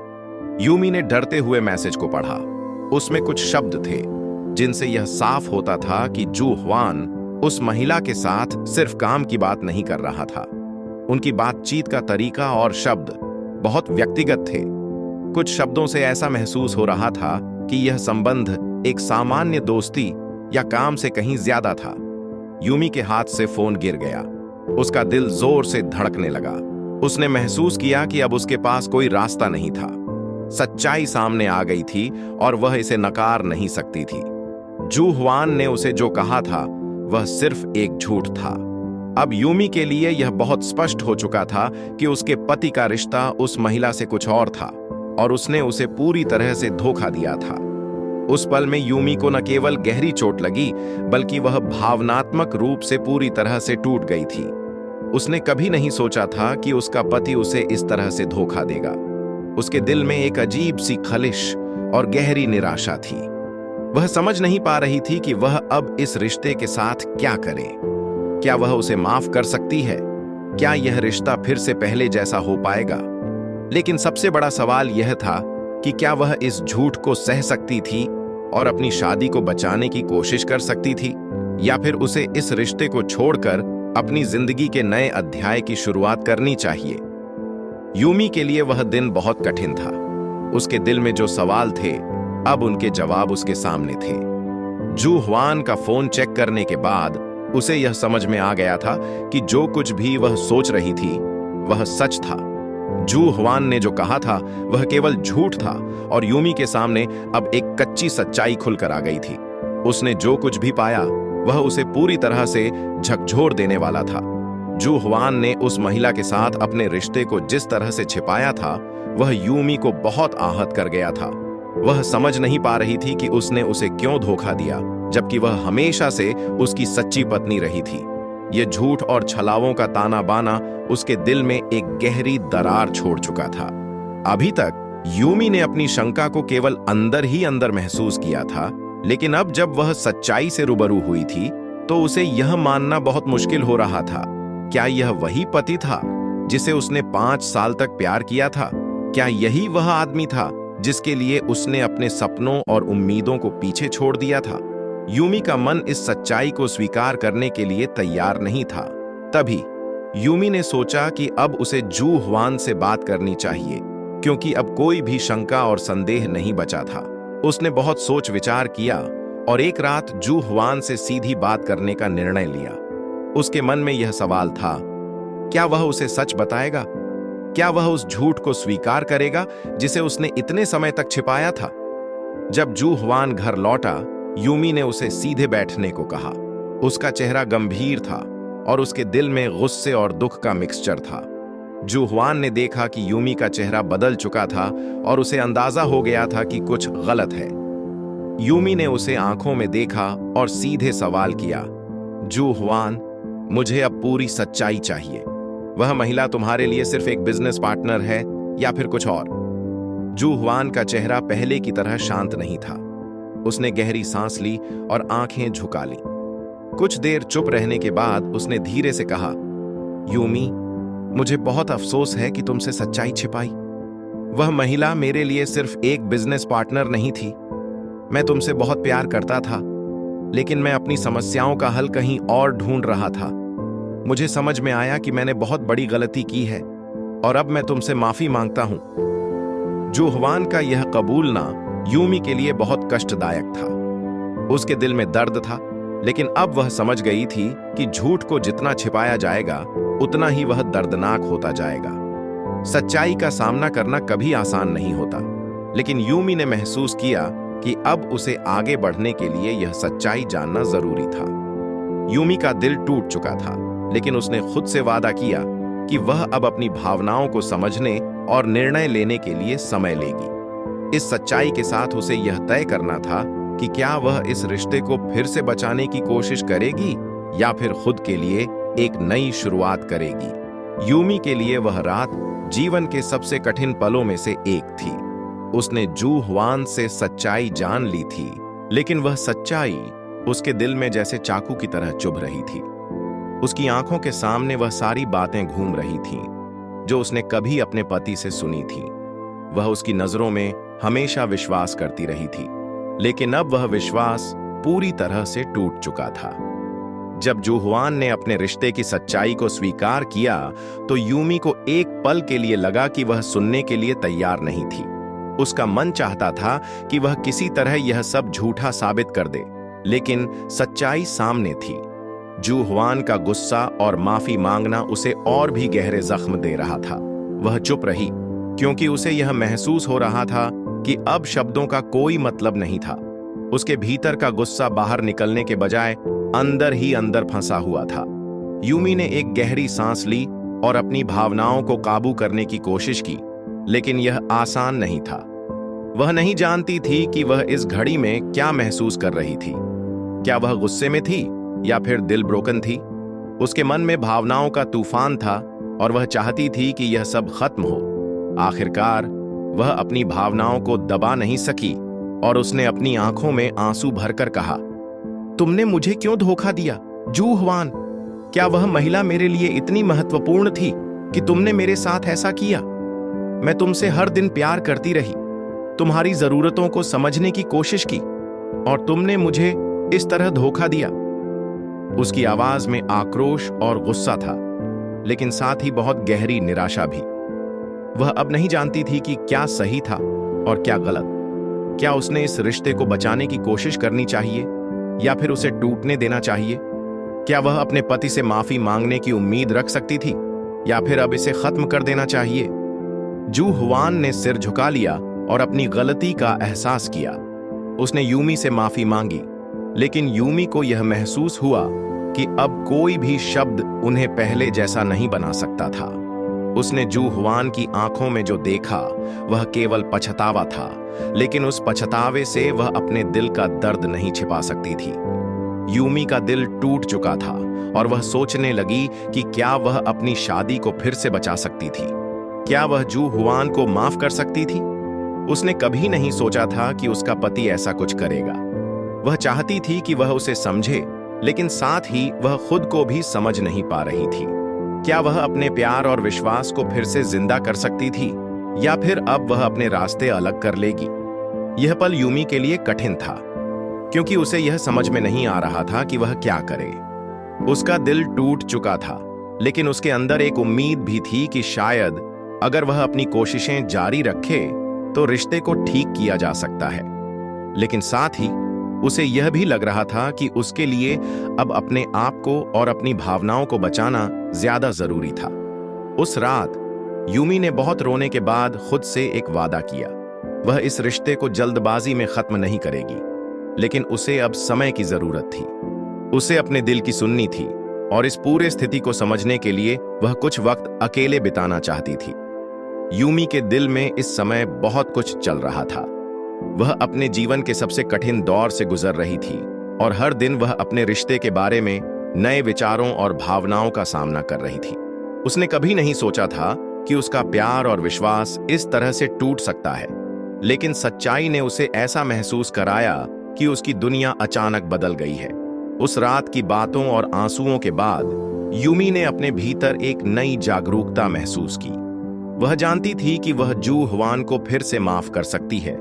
[SPEAKER 1] यूमी ने डरते हुए मैसेज को पढ़ा। उसमें कुछ शब्द थे जिनसे यह साफ होता था कि जू हुआन उस महिला के साथ सिर्फ काम की बात नहीं कर रहा था। उनकी बातचीत का तरीका और शब्द बहुत व्यक्तिगत थे। कुछ शब्दों से ऐसा महसूस हो रहा था कि यह संबंध एक सामान्य दोस्ती या काम से कहीं ज्यादा था। यूमी के हाथ से फोन गिर गया। उसका दिल जोर से धड़कने लगा। उसने महसूस किया कि अब उसके पास कोई रास्ता नहीं था। सच्चाई सामने आ गई थी और वह इसे नकार नहीं सकती थी। जू हुआन ने उसे जो कहा था वह सिर्फ एक झूठ था। अब यूमी के लिए यह बहुत स्पष्ट हो चुका था कि उसके पति का रिश्ता उस महिला से कुछ और था और उसने उसे पूरी तरह से धोखा दिया था। उस पल में यूमी को न केवल गहरी चोट लगी, बल्कि वह भावनात्मक रूप से पूरी तरह से टूट गई थी। उसने कभी नहीं सोचा था कि उसका पति उसे इस तरह से धोखा देगा। उसके दिल में एक अजीब सी खलिश और गहरी निराशा थी। वह समझ नहीं पा रही थी कि वह अब इस रिश्ते के साथ क्या करे। क्या वह उसे माफ कर सकती है? क्या यह रिश्ता फिर से पहले जैसा हो पाएगा? लेकिन सबसे बड़ा सवाल यह था कि क्या वह इस झूठ को सह सकती थी और अपनी शादी को बचाने की कोशिश कर सकती थी, या फिर उसे इस रिश्ते को छोड़कर अपनी जिंदगी के नए अध्याय की शुरुआत करनी चाहिए। यूमी के लिए वह दिन बहुत कठिन था। उसके दिल में जो सवाल थे, अब उनके जवाब उसके सामने थे। जू हुआन का फोन चेक करने के बाद उसे यह समझ में आ गया था कि जो कुछ भी वह सोच रही थी वह सच था। जू हुआन ने जो कहा था वह केवल झूठ था और यूमी के सामने अब एक कच्ची सच्चाई खुलकर आ गई थी। उसने जो कुछ भी पाया वह उसे पूरी तरह से झकझोर देने वाला था। जू हुआन ने उस महिला के साथ अपने रिश्ते को जिस तरह से छिपाया था वह यूमी को बहुत आहत कर गया था। वह समझ नहीं पा रही थी कि उसने उसे क्यों धोखा दिया, जबकि वह हमेशा से उसकी सच्ची पत्नी रही थी। यह झूठ और छलावों का ताना बाना उसके दिल में एक गहरी दरार छोड़ चुका था। अभी तक यूमी ने अपनी शंका को केवल अंदर ही अंदर महसूस किया था, लेकिन अब जब वह सच्चाई से रूबरू हुई थी तो उसे यह मानना बहुत मुश्किल हो रहा था। क्या यह वही पति था जिसे उसने 5 साल तक प्यार किया था? क्या यही वह आदमी था जिसके लिए उसने अपने सपनों और उम्मीदों को पीछे छोड़ दिया था? यूमी का मन इस सच्चाई को स्वीकार करने के लिए तैयार नहीं था। तभी यूमी ने सोचा कि अब उसे जू हुआन से बात करनी चाहिए, क्योंकि अब कोई भी शंका और संदेह नहीं बचा था। उसने बहुत सोच विचार किया और एक रात जू हुआन से सीधी बात करने का निर्णय लिया। उसके मन में यह सवाल था, क्या वह उसे सच बताएगा? क्या वह उस झूठ को स्वीकार करेगा जिसे उसने इतने समय तक छिपाया था? जब जू हुआन घर लौटा, यूमी ने उसे सीधे बैठने को कहा। उसका चेहरा गंभीर था और उसके दिल में गुस्से और दुख का मिक्सचर था। जू हुआन ने देखा कि यूमी का चेहरा बदल चुका था और उसे अंदाजा हो गया था कि कुछ गलत है। यूमी ने उसे आंखों में देखा और सीधे सवाल किया, जू हुआन, मुझे अब पूरी सच्चाई चाहिए। वह महिला तुम्हारे लिए सिर्फ एक बिजनेस पार्टनर है या फिर कुछ और? जू हुआन का चेहरा पहले की तरह शांत नहीं था। उसने गहरी सांस ली और आंखें झुका ली। कुछ देर चुप रहने के बाद उसने धीरे से कहा, यूमी, मुझे बहुत अफसोस है कि तुमसे सच्चाई छिपाई। वह महिला मेरे लिए सिर्फ एक बिजनेस पार्टनर नहीं थी। मैं तुमसे बहुत प्यार करता था, लेकिन मैं अपनी समस्याओं का हल कहीं और ढूंढ रहा था। मुझे समझ में आया कि मैंने बहुत बड़ी गलती की है और अब मैं तुमसे माफी मांगता हूं। जू हुआन का यह कबूलना यूमी के लिए बहुत कष्टदायक था। उसके दिल में दर्द था, लेकिन अब वह समझ गई थी कि झूठ को जितना छिपाया जाएगा उतना ही वह दर्दनाक होता जाएगा। सच्चाई का सामना करना कभी आसान नहीं होता, लेकिन यूमी ने महसूस किया कि अब उसे आगे बढ़ने के लिए यह सच्चाई जानना जरूरी था। यूमी का दिल टूट चुका था, लेकिन उसने खुद से वादा किया कि वह अब अपनी भावनाओं को समझने और निर्णय लेने के लिए समय लेगी। इस सच्चाई के साथ उसे यह तय करना था कि क्या वह इस रिश्ते को फिर से बचाने की कोशिश करेगी या फिर खुद के लिए एक नई शुरुआत करेगी। यूमी के लिए वह रात जीवन के सबसे कठिन पलों में से एक थी। उसने जू हुआन से सच्चाई जान ली थी, लेकिन वह सच्चाई उसके दिल में जैसे चाकू की तरह चुभ रही थी। उसकी आंखों के सामने वह सारी बातें घूम रही थीं जो उसने कभी अपने पति से सुनी थी। वह उसकी नजरों में हमेशा विश्वास करती रही थी, लेकिन अब वह विश्वास पूरी तरह से टूट चुका था। जब जू हुआन ने अपने रिश्ते की सच्चाई को स्वीकार किया तो यूमी को एक पल के लिए लगा कि वह सुनने के लिए तैयार नहीं थी। उसका मन चाहता था कि वह किसी तरह यह सब झूठा साबित कर दे, लेकिन सच्चाई सामने थी। जू हुआन का गुस्सा और माफी मांगना उसे और भी गहरे जख्म दे रहा था। वह चुप रही क्योंकि उसे यह महसूस हो रहा था कि अब शब्दों का कोई मतलब नहीं था। उसके भीतर का गुस्सा बाहर निकलने के बजाय अंदर ही अंदर फंसा हुआ था। यूमी ने एक गहरी सांस ली और अपनी भावनाओं को काबू करने की कोशिश की, लेकिन यह आसान नहीं था। वह नहीं जानती थी कि वह इस घड़ी में क्या महसूस कर रही थी। क्या वह गुस्से में थी या फिर दिल ब्रोकन थी? उसके मन में भावनाओं का तूफान था और वह चाहती थी कि यह सब खत्म हो। आखिरकार वह अपनी भावनाओं को दबा नहीं सकी और उसने अपनी आंखों में आंसू भरकर कहा, तुमने मुझे क्यों धोखा दिया, जू हुआन? क्या वह महिला मेरे लिए इतनी महत्वपूर्ण थी कि तुमने मेरे साथ ऐसा किया? मैं तुमसे हर दिन प्यार करती रही, तुम्हारी जरूरतों को समझने की कोशिश की, और तुमने मुझे इस तरह धोखा दिया। उसकी आवाज में आक्रोश और गुस्सा था, लेकिन साथ ही बहुत गहरी निराशा भी। वह अब नहीं जानती थी कि क्या सही था और क्या गलत। क्या उसने इस रिश्ते को बचाने की कोशिश करनी चाहिए या फिर उसे टूटने देना चाहिए? क्या वह अपने पति से माफी मांगने की उम्मीद रख सकती थी या फिर अब इसे खत्म कर देना चाहिए? जू हुआन ने सिर झुका लिया और अपनी गलती का एहसास किया। उसने यूमी से माफी मांगी, लेकिन यूमी को यह महसूस हुआ कि अब कोई भी शब्द उन्हें पहले जैसा नहीं बना सकता था। उसने जू हुआन की आंखों में जो देखा वह केवल पछतावा था, लेकिन उस पछतावे से वह अपने दिल का दर्द नहीं छिपा सकती थी। यूमी का दिल टूट चुका था और वह सोचने लगी कि क्या वह अपनी शादी को फिर से बचा सकती थी। क्या वह जू हुआन को माफ कर सकती थी? उसने कभी नहीं सोचा था कि उसका पति ऐसा कुछ करेगा। वह चाहती थी कि वह उसे समझे, लेकिन साथ ही वह खुद को भी समझ नहीं पा रही थी। क्या वह अपने प्यार और विश्वास को फिर से जिंदा कर सकती थी या फिर अब वह अपने रास्ते अलग कर लेगी? यह पल यूमी के लिए कठिन था, क्योंकि उसे यह समझ में नहीं आ रहा था कि वह क्या करे। उसका दिल टूट चुका था, लेकिन उसके अंदर एक उम्मीद भी थी कि शायद अगर वह अपनी कोशिशें जारी रखे तो रिश्ते को ठीक किया जा सकता है। लेकिन साथ ही उसे यह भी लग रहा था कि उसके लिए अब अपने आप को और अपनी भावनाओं को बचाना ज्यादा जरूरी था। उस रात यूमी ने बहुत रोने के बाद खुद से एक वादा किया। वह इस रिश्ते को जल्दबाजी में खत्म नहीं करेगी, लेकिन उसे अब समय की जरूरत थी। उसे अपने दिल की सुननी थी और इस पूरे स्थिति को समझने के लिए वह कुछ वक्त अकेले बिताना चाहती थी। यूमी के दिल में इस समय बहुत कुछ चल रहा था। वह अपने जीवन के सबसे कठिन दौर से गुजर रही थी और हर दिन वह अपने रिश्ते के बारे में नए विचारों और भावनाओं का सामना कर रही थी। उसने कभी नहीं सोचा था कि उसका प्यार और विश्वास इस तरह से टूट सकता है, लेकिन सच्चाई ने उसे ऐसा महसूस कराया कि उसकी दुनिया अचानक बदल गई है। उस रात की बातों और आंसुओं के बाद यूमी ने अपने भीतर एक नई जागरूकता महसूस की। वह जानती थी कि वह जू हुआन को फिर से माफ कर सकती है,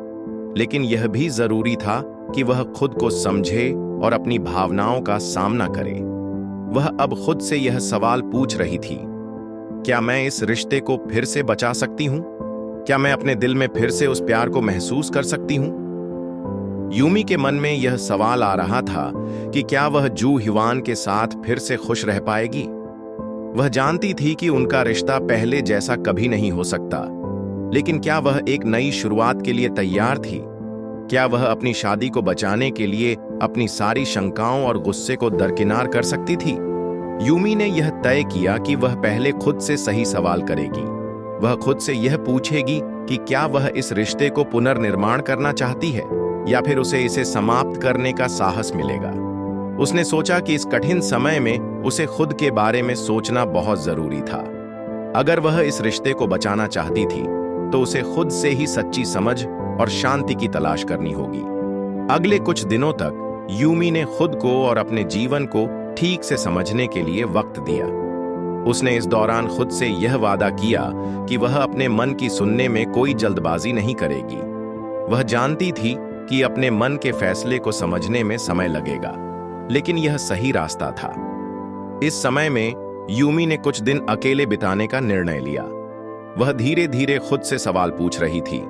[SPEAKER 1] लेकिन यह भी जरूरी था कि वह खुद को समझे और अपनी भावनाओं का सामना करे। वह अब खुद से यह सवाल पूछ रही थी, क्या मैं इस रिश्ते को फिर से बचा सकती हूं? क्या मैं अपने दिल में फिर से उस प्यार को महसूस कर सकती हूं? यूमी के मन में यह सवाल आ रहा था कि क्या वह जू हुआन के साथ फिर से खुश रह पाएगी। वह जानती थी कि उनका रिश्ता पहले जैसा कभी नहीं हो सकता, लेकिन क्या वह एक नई शुरुआत के लिए तैयार थी? क्या वह अपनी शादी को बचाने के लिए अपनी सारी शंकाओं और गुस्से को दरकिनार कर सकती थी? यूमी ने यह तय किया कि वह पहले खुद से सही सवाल करेगी। वह खुद से यह पूछेगी कि क्या वह इस रिश्ते को पुनर्निर्माण करना चाहती है या फिर उसे इसे समाप्त करने का साहस मिलेगा। उसने सोचा कि इस कठिन समय में उसे खुद के बारे में सोचना बहुत जरूरी था। अगर वह इस रिश्ते को बचाना चाहती थी तो उसे खुद से ही सच्ची समझ और शांति की तलाश करनी होगी। अगले कुछ दिनों तक यूमी ने खुद को और अपने जीवन को ठीक से समझने के लिए वक्त दिया। उसने इस दौरान खुद से यह वादा किया कि वह अपने मन की सुनने में कोई जल्दबाजी नहीं करेगी। वह जानती थी कि अपने मन के फैसले को समझने में समय लगेगा, लेकिन यह सही रास्ता था। इस समय में यूमी ने कुछ दिन अकेले बिताने का निर्णय लिया। वह धीरे धीरे खुद से सवाल पूछ रही थी,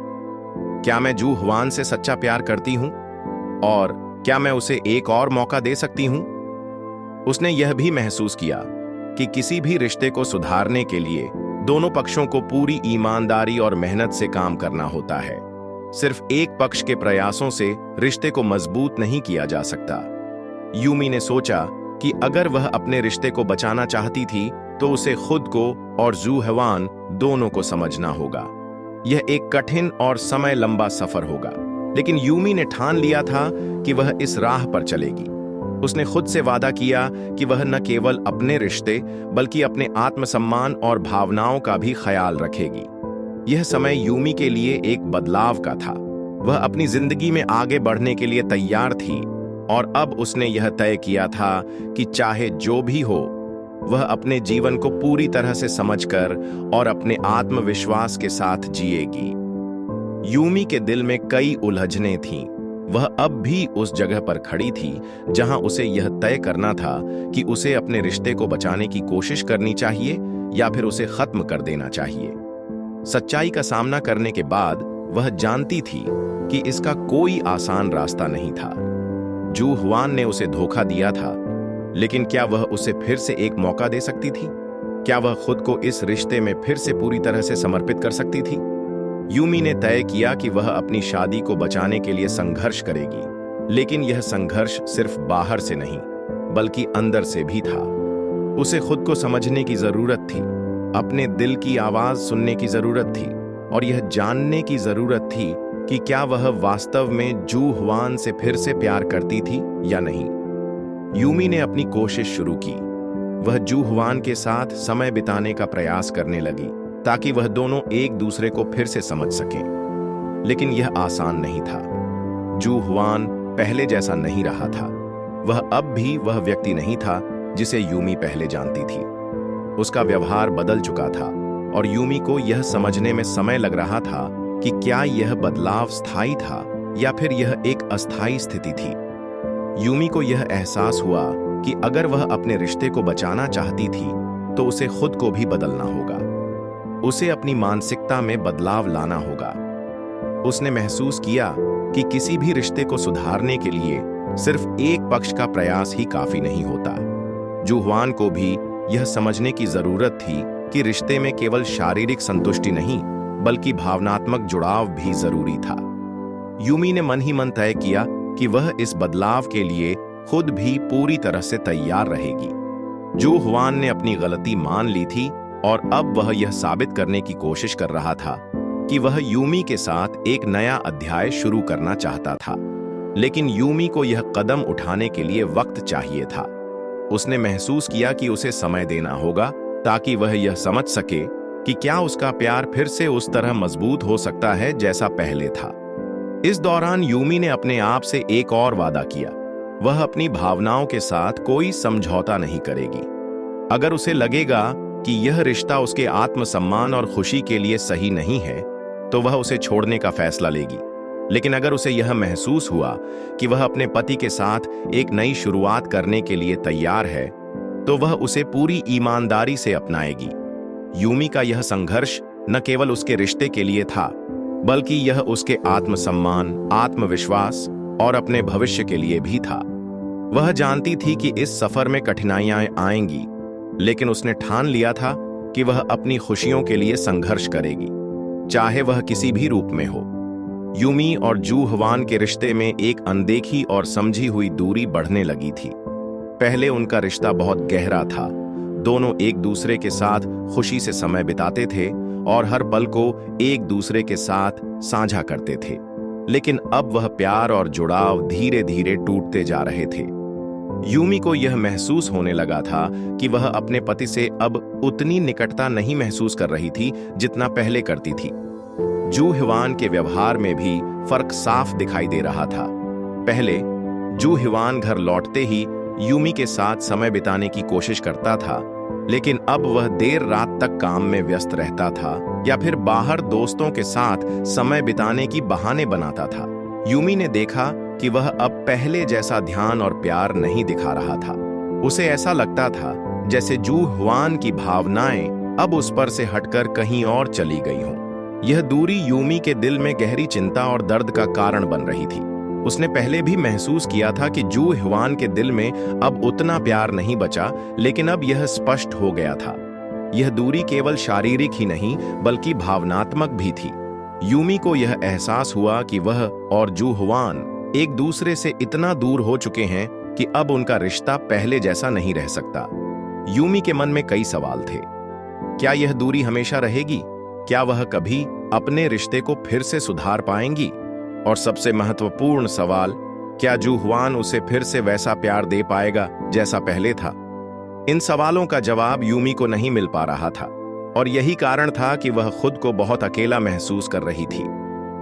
[SPEAKER 1] क्या मैं जू हुआन से सच्चा प्यार करती हूं और क्या मैं उसे एक और मौका दे सकती हूं? उसने यह भी महसूस किया कि किसी भी रिश्ते को सुधारने के लिए दोनों पक्षों को पूरी ईमानदारी और मेहनत से काम करना होता है। सिर्फ एक पक्ष के प्रयासों से रिश्ते को मजबूत नहीं किया जा सकता। यूमी ने सोचा कि अगर वह अपने रिश्ते को बचाना चाहती थी तो उसे खुद को और जू हवान दोनों को समझना होगा। यह एक कठिन और समय लंबा सफर होगा, लेकिन यूमी ने ठान लिया था कि वह इस राह पर चलेगी। उसने खुद से वादा किया कि वह न केवल अपने रिश्ते बल्कि अपने आत्मसम्मान और भावनाओं का भी ख्याल रखेगी। यह समय यूमी के लिए एक बदलाव का था। वह अपनी जिंदगी में आगे बढ़ने के लिए तैयार थी और अब उसने यह तय किया था कि चाहे जो भी हो, वह अपने जीवन को पूरी तरह से समझकर और अपने आत्मविश्वास के साथ जिएगी। यूमी के दिल में कई उलझनें थीं। वह अब भी उस जगह पर खड़ी थी जहां उसे यह तय करना था कि उसे अपने रिश्ते को बचाने की कोशिश करनी चाहिए या फिर उसे खत्म कर देना चाहिए। सच्चाई का सामना करने के बाद वह जानती थी कि इसका कोई आसान रास्ता नहीं था। जू हुआन ने उसे धोखा दिया था, लेकिन क्या वह उसे फिर से एक मौका दे सकती थी? क्या वह खुद को इस रिश्ते में फिर से पूरी तरह से समर्पित कर सकती थी? यूमी ने तय किया कि वह अपनी शादी को बचाने के लिए संघर्ष करेगी, लेकिन यह संघर्ष सिर्फ बाहर से नहीं बल्कि अंदर से भी था। उसे खुद को समझने की जरूरत थी, अपने दिल की आवाज सुनने की जरूरत थी और यह जानने की जरूरत थी कि क्या वह वास्तव में जू हुआन से फिर से प्यार करती थी या नहीं। यूमी ने अपनी कोशिश शुरू की। वह जू हुआन के साथ समय बिताने का प्रयास करने लगी ताकि वह दोनों एक दूसरे को फिर से समझ सकें, लेकिन यह आसान नहीं था। जू हुआन पहले जैसा नहीं रहा था। वह अब भी वह व्यक्ति नहीं था जिसे यूमी पहले जानती थी। उसका व्यवहार बदल चुका था और यूमी को यह समझने में समय लग रहा था कि क्या यह बदलाव स्थायी था या फिर यह एक अस्थायी स्थिति थी। यूमी को यह एहसास हुआ कि अगर वह अपने रिश्ते को बचाना चाहती थी तो उसे खुद को भी बदलना होगा। उसे अपनी मानसिकता में बदलाव लाना होगा। उसने महसूस किया कि किसी भी रिश्ते को सुधारने के लिए सिर्फ एक पक्ष का प्रयास ही काफी नहीं होता। जू हुआन को भी यह समझने की जरूरत थी कि रिश्ते में केवल शारीरिक संतुष्टि नहीं बल्कि भावनात्मक जुड़ाव भी जरूरी था। यूमी ने मन ही मन तय किया कि वह इस बदलाव के लिए खुद भी पूरी तरह से तैयार रहेगी। जू हुआन ने अपनी गलती मान ली थी और अब वह यह साबित करने की कोशिश कर रहा था कि वह यूमी के साथ एक नया अध्याय शुरू करना चाहता था। लेकिन यूमी को यह कदम उठाने के लिए वक्त चाहिए था। उसने महसूस किया कि उसे समय देना होगा ताकि वह यह समझ सके कि क्या उसका प्यार फिर से उस तरह मजबूत हो सकता है जैसा पहले था। इस दौरान यूमी ने अपने आप से एक और वादा किया। वह अपनी भावनाओं के साथ कोई समझौता नहीं करेगी। अगर उसे लगेगा कि यह रिश्ता उसके आत्मसम्मान और खुशी के लिए सही नहीं है तो वह उसे छोड़ने का फैसला लेगी। लेकिन अगर उसे यह महसूस हुआ कि वह अपने पति के साथ एक नई शुरुआत करने के लिए तैयार है तो वह उसे पूरी ईमानदारी से अपनाएगी। यूमी का यह संघर्ष न केवल उसके रिश्ते के लिए था बल्कि यह उसके आत्मसम्मान, आत्मविश्वास और अपने भविष्य के लिए भी था। वह जानती थी कि इस सफर में कठिनाइयां आएंगी, लेकिन उसने ठान लिया था कि वह अपनी खुशियों के लिए संघर्ष करेगी, चाहे वह किसी भी रूप में हो। यूमी और जू हुआन के रिश्ते में एक अनदेखी और समझी हुई दूरी बढ़ने लगी थी। पहले उनका रिश्ता बहुत गहरा था। दोनों एक दूसरे के साथ खुशी से समय बिताते थे और हर पल को एक दूसरे के साथ साझा करते थे। लेकिन अब वह प्यार और जुड़ाव धीरे धीरे टूटते जा रहे थे। यूमी को यह महसूस होने लगा था कि वह अपने पति से अब उतनी निकटता नहीं महसूस कर रही थी जितना पहले करती थी। जू हुआन के व्यवहार में भी फर्क साफ दिखाई दे रहा था। पहले जू हुआन घर लौटते ही यूमी के साथ समय बिताने की कोशिश करता था, लेकिन अब वह देर रात तक काम में व्यस्त रहता था या फिर बाहर दोस्तों के साथ समय बिताने की बहाने बनाता था। यूमी ने देखा कि वह अब पहले जैसा ध्यान और प्यार नहीं दिखा रहा था। उसे ऐसा लगता था जैसे जू हुआन की भावनाएं अब उस पर से हटकर कहीं और चली गई हों। यह दूरी यूमी के दिल में गहरी चिंता और दर्द का कारण बन रही थी। उसने पहले भी महसूस किया था कि जू हुआन के दिल में अब उतना प्यार नहीं बचा, लेकिन अब यह स्पष्ट हो गया था। यह दूरी केवल शारीरिक ही नहीं बल्कि भावनात्मक भी थी। यूमी को यह एहसास हुआ कि वह और जू हुआन एक दूसरे से इतना दूर हो चुके हैं कि अब उनका रिश्ता पहले जैसा नहीं रह सकता। यूमी के मन में कई सवाल थे। क्या यह दूरी हमेशा रहेगी? क्या वह कभी अपने रिश्ते को फिर से सुधार पाएंगी? और सबसे महत्वपूर्ण सवाल, क्या जू हुआन उसे फिर से वैसा प्यार दे पाएगा जैसा पहले था? इन सवालों का जवाब यूमी को नहीं मिल पा रहा था, और यही कारण था कि वह खुद को बहुत अकेला महसूस कर रही थी।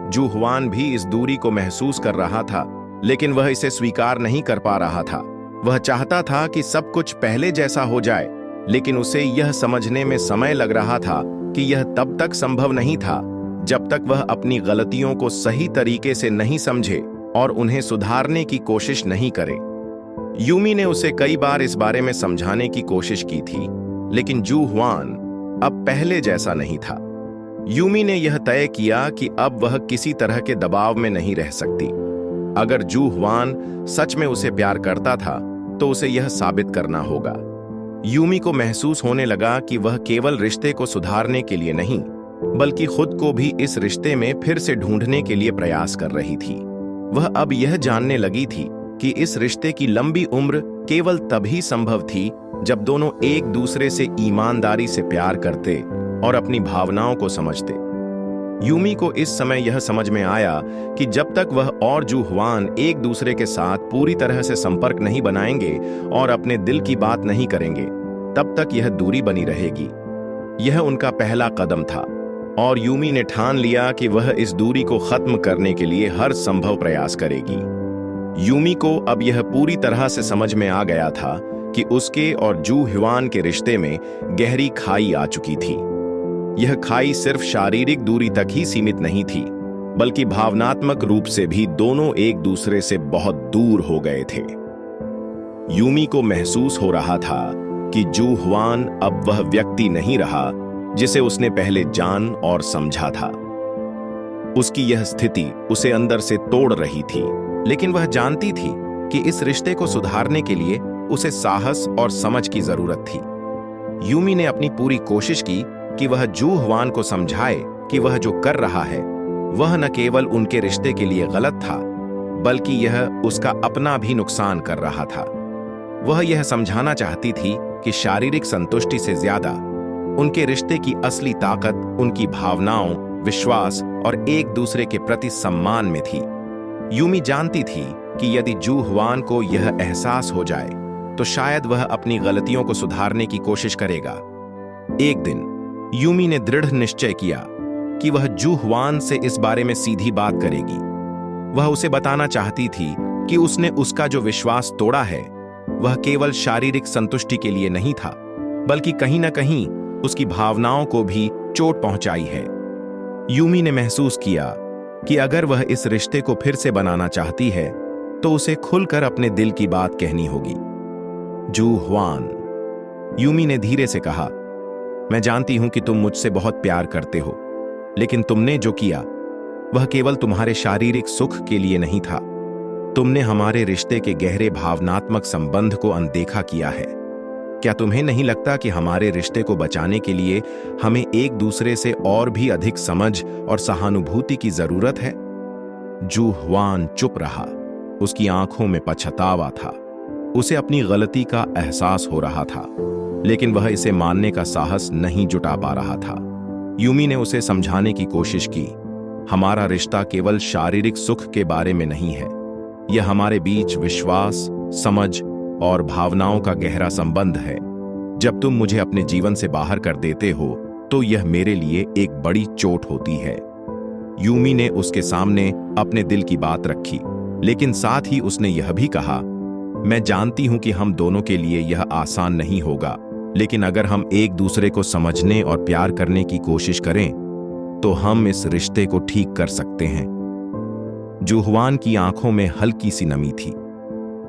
[SPEAKER 1] जू हुआन भी इस दूरी को महसूस कर रहा था, लेकिन वह इसे स्वीकार नहीं कर पा रहा था। वह चाहता था कि सब कुछ पहले जैसा हो जाए, लेकिन उसे यह समझने में समय लग रहा था कि यह तब तक संभव नहीं था जब तक वह अपनी गलतियों को सही तरीके से नहीं समझे और उन्हें सुधारने की कोशिश नहीं करे। यूमी ने उसे कई बार इस बारे में समझाने की कोशिश की थी, लेकिन जू हुआन अब पहले जैसा नहीं था। यूमी ने यह तय किया कि अब वह किसी तरह के दबाव में नहीं रह सकती। अगर जू हुआन सच में उसे प्यार करता था तो उसे यह साबित करना होगा। यूमी को महसूस होने लगा कि वह केवल रिश्ते को सुधारने के लिए नहीं, बल्कि खुद को भी इस रिश्ते में फिर से ढूंढने के लिए प्रयास कर रही थी। वह अब यह जानने लगी थी कि इस रिश्ते की लंबी उम्र केवल तभी संभव थी जब दोनों एक दूसरे से ईमानदारी से प्यार करते और अपनी भावनाओं को समझते। यूमी को इस समय यह समझ में आया कि जब तक वह और जू हुआन एक दूसरे के साथ पूरी तरह से संपर्क नहीं बनाएंगे और अपने दिल की बात नहीं करेंगे, तब तक यह दूरी बनी रहेगी। यह उनका पहला कदम था, और यूमी ने ठान लिया कि वह इस दूरी को खत्म करने के लिए हर संभव प्रयास करेगी। यूमी को अब यह पूरी तरह से समझ में आ गया था कि उसके और जू हुआन के रिश्ते में गहरी खाई आ चुकी थी। यह खाई सिर्फ शारीरिक दूरी तक ही सीमित नहीं थी, बल्कि भावनात्मक रूप से भी दोनों एक दूसरे से बहुत दूर हो गए थे। यूमी को महसूस हो रहा था कि जू हुआन अब वह व्यक्ति नहीं रहा जिसे उसने पहले जान और समझा था। उसकी यह स्थिति उसे अंदर से तोड़ रही थी, लेकिन वह जानती थी कि इस रिश्ते को सुधारने के लिए उसे साहस और समझ की जरूरत थी। यूमी ने अपनी पूरी कोशिश की कि वह जू हुआन को समझाए कि वह जो कर रहा है वह न केवल उनके रिश्ते के लिए गलत था, बल्कि यह उसका अपना भी नुकसान कर रहा था। वह यह समझाना चाहती थी कि शारीरिक संतुष्टि से ज्यादा उनके रिश्ते की असली ताकत उनकी भावनाओं, विश्वास और एक दूसरे के प्रति सम्मान में थी। यूमी जानती थी कि यदि जू हुआन को यह एहसास हो जाए तो शायद वह अपनी गलतियों को सुधारने की कोशिश करेगा। एक दिन यूमी ने दृढ़ निश्चय किया कि वह जू हुआन से इस बारे में सीधी बात करेगी। वह उसे बताना चाहती थी कि उसने उसका जो विश्वास तोड़ा है वह केवल शारीरिक संतुष्टि के लिए नहीं था, बल्कि कहीं न कहीं उसकी भावनाओं को भी चोट पहुंचाई है। यूमी ने महसूस किया कि अगर वह इस रिश्ते को फिर से बनाना चाहती है तो उसे खुलकर अपने दिल की बात कहनी होगी। जू हुआन, यूमी ने धीरे से कहा, मैं जानती हूं कि तुम मुझसे बहुत प्यार करते हो, लेकिन तुमने जो किया वह केवल तुम्हारे शारीरिक सुख के लिए नहीं था। तुमने हमारे रिश्ते के गहरे भावनात्मक संबंध को अनदेखा किया है। क्या तुम्हें नहीं लगता कि हमारे रिश्ते को बचाने के लिए हमें एक दूसरे से और भी अधिक समझ और सहानुभूति की जरूरत है? जू हुआन चुप रहा। उसकी आंखों में पछतावा था। उसे अपनी गलती का एहसास हो रहा था, लेकिन वह इसे मानने का साहस नहीं जुटा पा रहा था। यूमी ने उसे समझाने की कोशिश की, हमारा रिश्ता केवल शारीरिक सुख के बारे में नहीं है। यह हमारे बीच विश्वास, समझ और भावनाओं का गहरा संबंध है। जब तुम मुझे अपने जीवन से बाहर कर देते हो तो यह मेरे लिए एक बड़ी चोट होती है। यूमी ने उसके सामने अपने दिल की बात रखी, लेकिन साथ ही उसने यह भी कहा, मैं जानती हूं कि हम दोनों के लिए यह आसान नहीं होगा, लेकिन अगर हम एक दूसरे को समझने और प्यार करने की कोशिश करें तो हम इस रिश्ते को ठीक कर सकते हैं। जू हुआन की आंखों में हल्की सी नमी थी।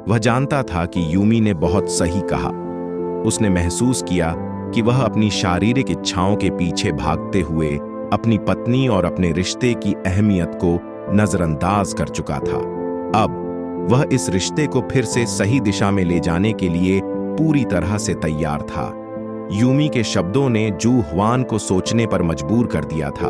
[SPEAKER 1] वह जानता था कि यूमी ने बहुत सही कहा। उसने महसूस किया कि वह अपनी शारीरिक इच्छाओं के पीछे भागते हुए अपनी पत्नी और अपने रिश्ते की अहमियत को नजरअंदाज कर चुका था। अब वह इस रिश्ते को फिर से सही दिशा में ले जाने के लिए पूरी तरह से तैयार था। यूमी के शब्दों ने जू हुआन को सोचने पर मजबूर कर दिया था।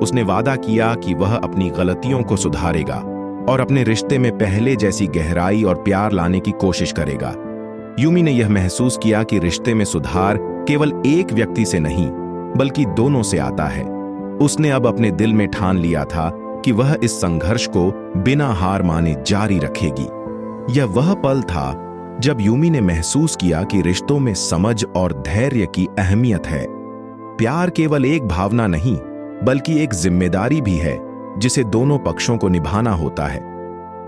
[SPEAKER 1] उसने वादा किया कि वह अपनी गलतियों को सुधारेगा और अपने रिश्ते में पहले जैसी गहराई और प्यार लाने की कोशिश करेगा। यूमी ने यह महसूस किया कि रिश्ते में सुधार केवल एक व्यक्ति से नहीं बल्कि दोनों से आता है। उसने अब अपने दिल में ठान लिया था कि वह इस संघर्ष को बिना हार माने जारी रखेगी। यह वह पल था जब यूमी ने महसूस किया कि रिश्तों में समझ और धैर्य की अहमियत है। प्यार केवल एक भावना नहीं बल्कि एक जिम्मेदारी भी है जिसे दोनों पक्षों को निभाना होता है।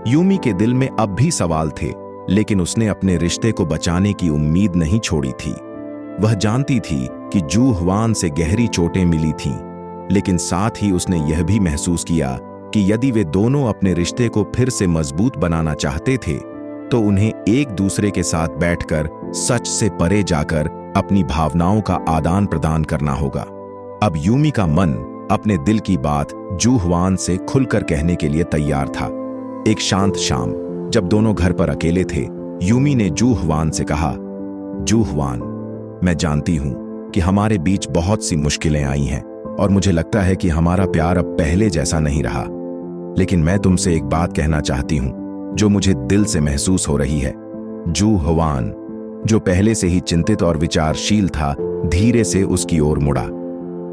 [SPEAKER 1] यूमी के दिल में अब भी सवाल थे, लेकिन उसने अपने रिश्ते को बचाने की उम्मीद नहीं छोड़ी थी। वह जानती थी कि जू हुआन से गहरी चोटें मिली थीं, लेकिन साथ ही उसने यह भी महसूस किया कि यदि वे दोनों अपने रिश्ते को फिर से मजबूत बनाना चाहते थे तो उन्हें एक दूसरे के साथ बैठकर सच से परे जाकर अपनी भावनाओं का आदान प्रदान करना होगा। अब यूमी का मन अपने दिल की बात जू हुआन से खुलकर कहने के लिए तैयार था। एक शांत शाम जब दोनों घर पर अकेले थे, यूमी ने जू हुआन से कहा, जू हुआन, मैं जानती हूं कि हमारे बीच बहुत सी मुश्किलें आई हैं और मुझे लगता है कि हमारा प्यार अब पहले जैसा नहीं रहा, लेकिन मैं तुमसे एक बात कहना चाहती हूं जो मुझे दिल से महसूस हो रही है। जू हुआन, जो पहले से ही चिंतित और विचारशील था, धीरे से उसकी ओर मुड़ा।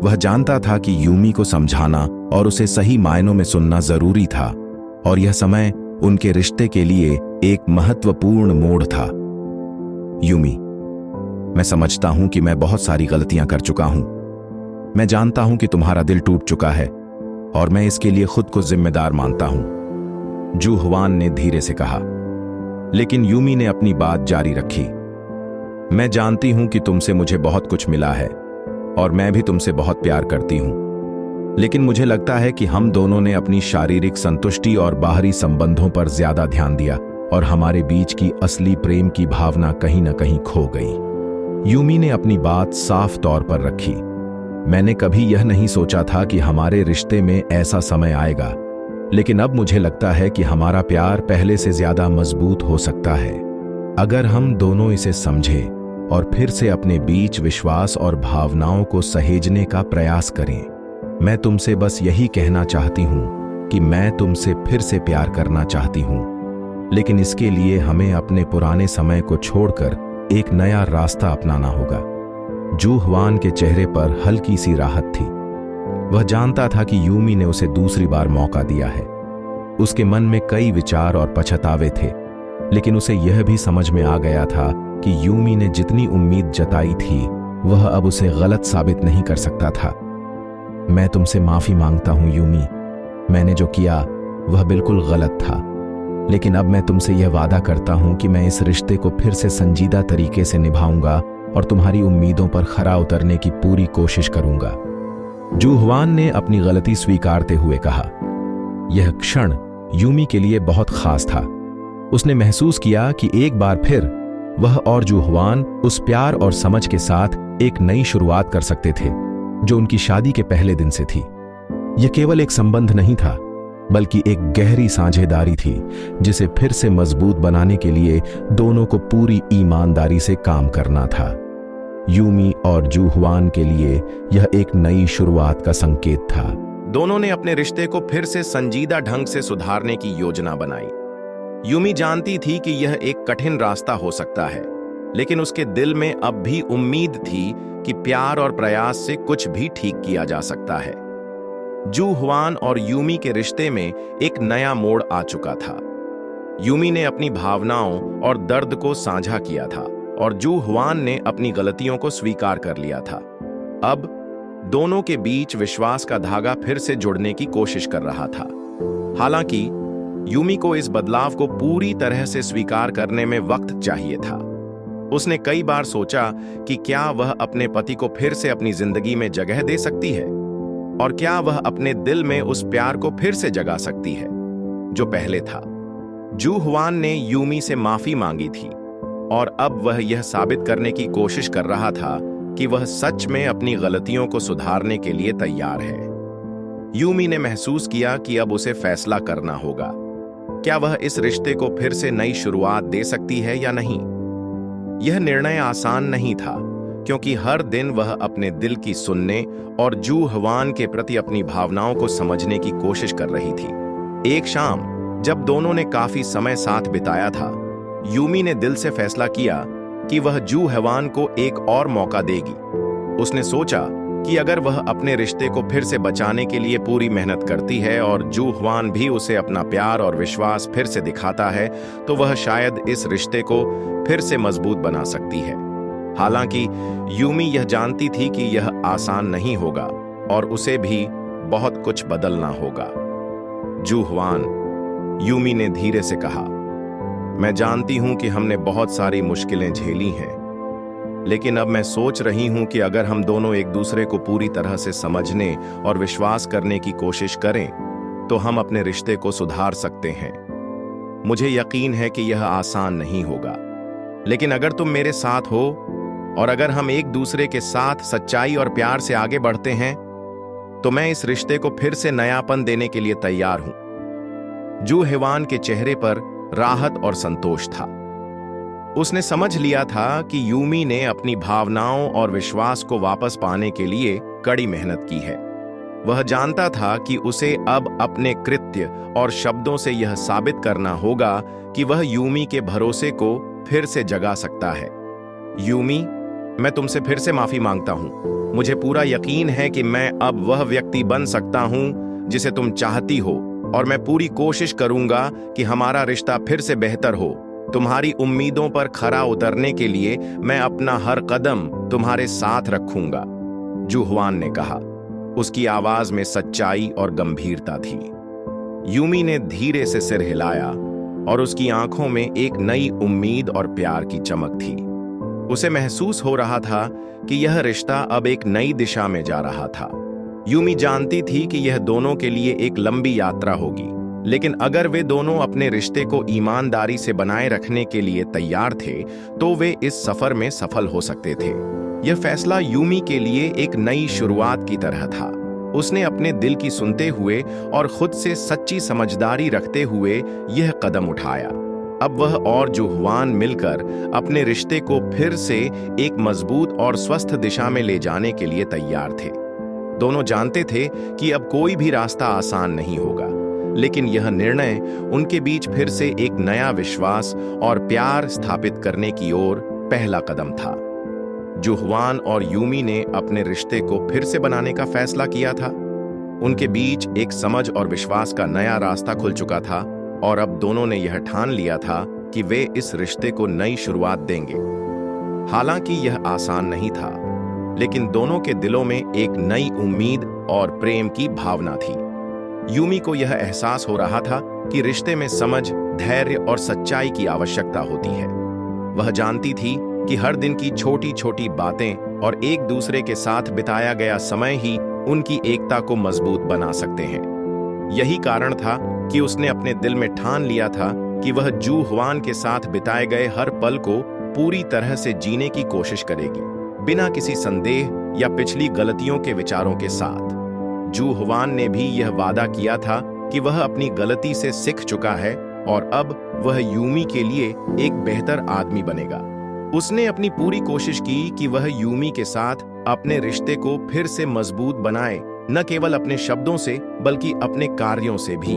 [SPEAKER 1] वह जानता था कि यूमी को समझाना और उसे सही मायनों में सुनना जरूरी था, और यह समय उनके रिश्ते के लिए एक महत्वपूर्ण मोड़ था। यूमी, मैं समझता हूं कि मैं बहुत सारी गलतियां कर चुका हूं। मैं जानता हूं कि तुम्हारा दिल टूट चुका है और मैं इसके लिए खुद को जिम्मेदार मानता हूं, जू हुआन ने धीरे से कहा। लेकिन यूमी ने अपनी बात जारी रखी। मैं जानती हूं कि तुमसे मुझे बहुत कुछ मिला है और मैं भी तुमसे बहुत प्यार करती हूं, लेकिन मुझे लगता है कि हम दोनों ने अपनी शारीरिक संतुष्टि और बाहरी संबंधों पर ज्यादा ध्यान दिया और हमारे बीच की असली प्रेम की भावना कहीं न कहीं खो गई। यूमी ने अपनी बात साफ तौर पर रखी। मैंने कभी यह नहीं सोचा था कि हमारे रिश्ते में ऐसा समय आएगा, लेकिन अब मुझे लगता है कि हमारा प्यार पहले से ज्यादा मजबूत हो सकता है अगर हम दोनों इसे समझें और फिर से अपने बीच विश्वास और भावनाओं को सहेजने का प्रयास करें। मैं तुमसे बस यही कहना चाहती हूं कि मैं तुमसे फिर से प्यार करना चाहती हूं, लेकिन इसके लिए हमें अपने पुराने समय को छोड़कर एक नया रास्ता अपनाना होगा। जू हुआन के चेहरे पर हल्की सी राहत थी। वह जानता था कि यूमी ने उसे दूसरी बार मौका दिया है। उसके मन में कई विचार और पछतावे थे, लेकिन उसे यह भी समझ में आ गया था कि यूमी ने जितनी उम्मीद जताई थी वह अब उसे गलत साबित नहीं कर सकता था। मैं तुमसे माफी मांगता हूं यूमी, मैंने जो किया वह बिल्कुल गलत था, लेकिन अब मैं तुमसे यह वादा करता हूं कि मैं इस रिश्ते को फिर से संजीदा तरीके से निभाऊंगा और तुम्हारी उम्मीदों पर खरा उतरने की पूरी कोशिश करूंगा। जू हुआन ने अपनी गलती स्वीकारते हुए कहा। यह क्षण यूमी के लिए बहुत खास था। उसने महसूस किया कि एक बार फिर वह और जू हुआन उस प्यार और समझ के साथ एक नई शुरुआत कर सकते थे जो उनकी शादी के पहले दिन से थी। यह केवल एक संबंध नहीं था, बल्कि एक गहरी साझेदारी थी जिसे फिर से मजबूत बनाने के लिए दोनों को पूरी ईमानदारी से काम करना था। यूमी और जू हुआन के लिए यह एक नई शुरुआत का संकेत था।
[SPEAKER 2] दोनों ने अपने रिश्ते को फिर से संजीदा ढंग से सुधारने की योजना बनाई। यूमी जानती थी कि यह एक कठिन रास्ता हो सकता है, लेकिन उसके दिल में अब भी उम्मीद थी कि प्यार और प्रयास से कुछ भी ठीक किया जा सकता है। जू हुआन और यूमी के रिश्ते में एक नया मोड़ आ चुका था। यूमी ने अपनी भावनाओं और दर्द को साझा किया था और जू हुआन ने अपनी गलतियों को स्वीकार कर लिया था। अब दोनों के बीच विश्वास का धागा फिर से जुड़ने की कोशिश कर रहा था। हालांकि यूमी को इस बदलाव को पूरी तरह से स्वीकार करने में वक्त चाहिए था। उसने कई बार सोचा कि क्या वह अपने पति को फिर से अपनी जिंदगी में जगह दे सकती है, और क्या वह अपने दिल में उस प्यार को फिर से जगा सकती है जो पहले था। जू हुआन ने यूमी से माफी मांगी थी और अब वह यह साबित करने की कोशिश कर रहा था कि वह सच में अपनी गलतियों को सुधारने के लिए तैयार है। यूमी ने महसूस किया कि अब उसे फैसला करना होगा। क्या वह इस रिश्ते को फिर से नई शुरुआत दे सकती है या नहीं? यह निर्णय आसान नहीं था, क्योंकि हर दिन वह अपने दिल की सुनने और जू हुआन के प्रति अपनी भावनाओं को समझने की कोशिश कर रही थी। एक शाम
[SPEAKER 1] जब दोनों ने काफी समय साथ बिताया था, यूमी ने दिल से फैसला किया कि वह जू हवान को एक और मौका देगी। उसने सोचा कि अगर वह अपने रिश्ते को फिर से बचाने के लिए पूरी मेहनत करती है और जू हवान भी उसे अपना प्यार और विश्वास फिर से दिखाता है, तो वह शायद इस रिश्ते को फिर से मजबूत बना सकती है। हालांकि यूमी यह जानती थी कि यह आसान नहीं होगा और उसे भी बहुत कुछ बदलना होगा। जू हवान, यूमी ने धीरे से कहा, मैं जानती हूं कि हमने बहुत सारी मुश्किलें झेली हैं, लेकिन अब मैं सोच रही हूं कि अगर हम दोनों एक दूसरे को पूरी तरह से समझने और विश्वास करने की कोशिश करें, तो हम अपने रिश्ते को सुधार सकते हैं। मुझे यकीन है कि यह आसान नहीं होगा, लेकिन अगर तुम मेरे साथ हो और अगर हम एक दूसरे के साथ सच्चाई और प्यार से आगे बढ़ते हैं, तो मैं इस रिश्ते को फिर से नयापन देने के लिए तैयार हूं। जू हवान के चेहरे पर राहत और संतोष था। उसने समझ लिया था कि यूमी ने अपनी भावनाओं और विश्वास को वापस पाने के लिए कड़ी मेहनत की है। वह जानता था कि उसे अब अपने कृत्य और शब्दों से यह साबित करना होगा कि वह यूमी के भरोसे को फिर से जगा सकता है। यूमी, मैं तुमसे फिर से माफी मांगता हूं। मुझे पूरा यकीन है कि मैं अब वह व्यक्ति बन सकता हूं जिसे तुम चाहती हो, और मैं पूरी कोशिश करूंगा कि हमारा रिश्ता फिर से बेहतर हो। तुम्हारी उम्मीदों पर खरा उतरने के लिए मैं अपना हर कदम तुम्हारे साथ रखूंगा, जू हवान ने कहा। उसकी आवाज में सच्चाई और गंभीरता थी। यूमी ने धीरे से सिर हिलाया और उसकी आंखों में एक नई उम्मीद और प्यार की चमक थी। उसे महसूस हो रहा था कि यह रिश्ता अब एक नई दिशा में जा रहा था। यूमी जानती थी कि यह दोनों के लिए एक लंबी यात्रा होगी, लेकिन अगर वे दोनों अपने रिश्ते को ईमानदारी से बनाए रखने के लिए तैयार थे, तो वे इस सफर में सफल हो सकते थे। यह फैसला यूमी के लिए एक नई शुरुआत की तरह था। उसने अपने दिल की सुनते हुए और खुद से सच्ची समझदारी रखते हुए यह कदम उठाया। अब वह और जू हवान मिलकर अपने रिश्ते को फिर से एक मजबूत और स्वस्थ दिशा में ले जाने के लिए तैयार थे। दोनों जानते थे कि अब कोई भी रास्ता आसान नहीं होगा, लेकिन यह निर्णय उनके बीच फिर से एक नया विश्वास और प्यार स्थापित करने की ओर पहला कदम था। जू हवान और यूमी ने अपने रिश्ते को फिर से बनाने का फैसला किया था। उनके बीच एक समझ और विश्वास का नया रास्ता खुल चुका था, और अब दोनों ने यह ठान लिया था कि वे इस रिश्ते को नई शुरुआत देंगे। हालांकि यह आसान नहीं था, लेकिन दोनों के दिलों में एक नई उम्मीद और प्रेम की भावना थी। यूमी को यह एहसास हो रहा था कि रिश्ते में समझ, धैर्य और सच्चाई की आवश्यकता होती है। वह जानती थी कि हर दिन की छोटी छोटी बातें और एक दूसरे के साथ बिताया गया समय ही उनकी एकता को मजबूत बना सकते हैं। यही कारण था कि उसने अपने दिल में ठान लिया था कि वह जू हवान के साथ बिताए गए हर पल को पूरी तरह से जीने की कोशिश करेगी, बिना किसी संदेह या पिछली गलतियों के विचारों के साथ। जू हवान ने भी यह वादा किया था कि वह अपनी गलती से सीख चुका है और अब वह यूमी के लिए एक बेहतर आदमी बनेगा। उसने अपनी पूरी कोशिश की कि वह यूमी के साथ अपने रिश्ते को फिर से मजबूत बनाए, न केवल अपने शब्दों से बल्कि अपने कार्यों से भी।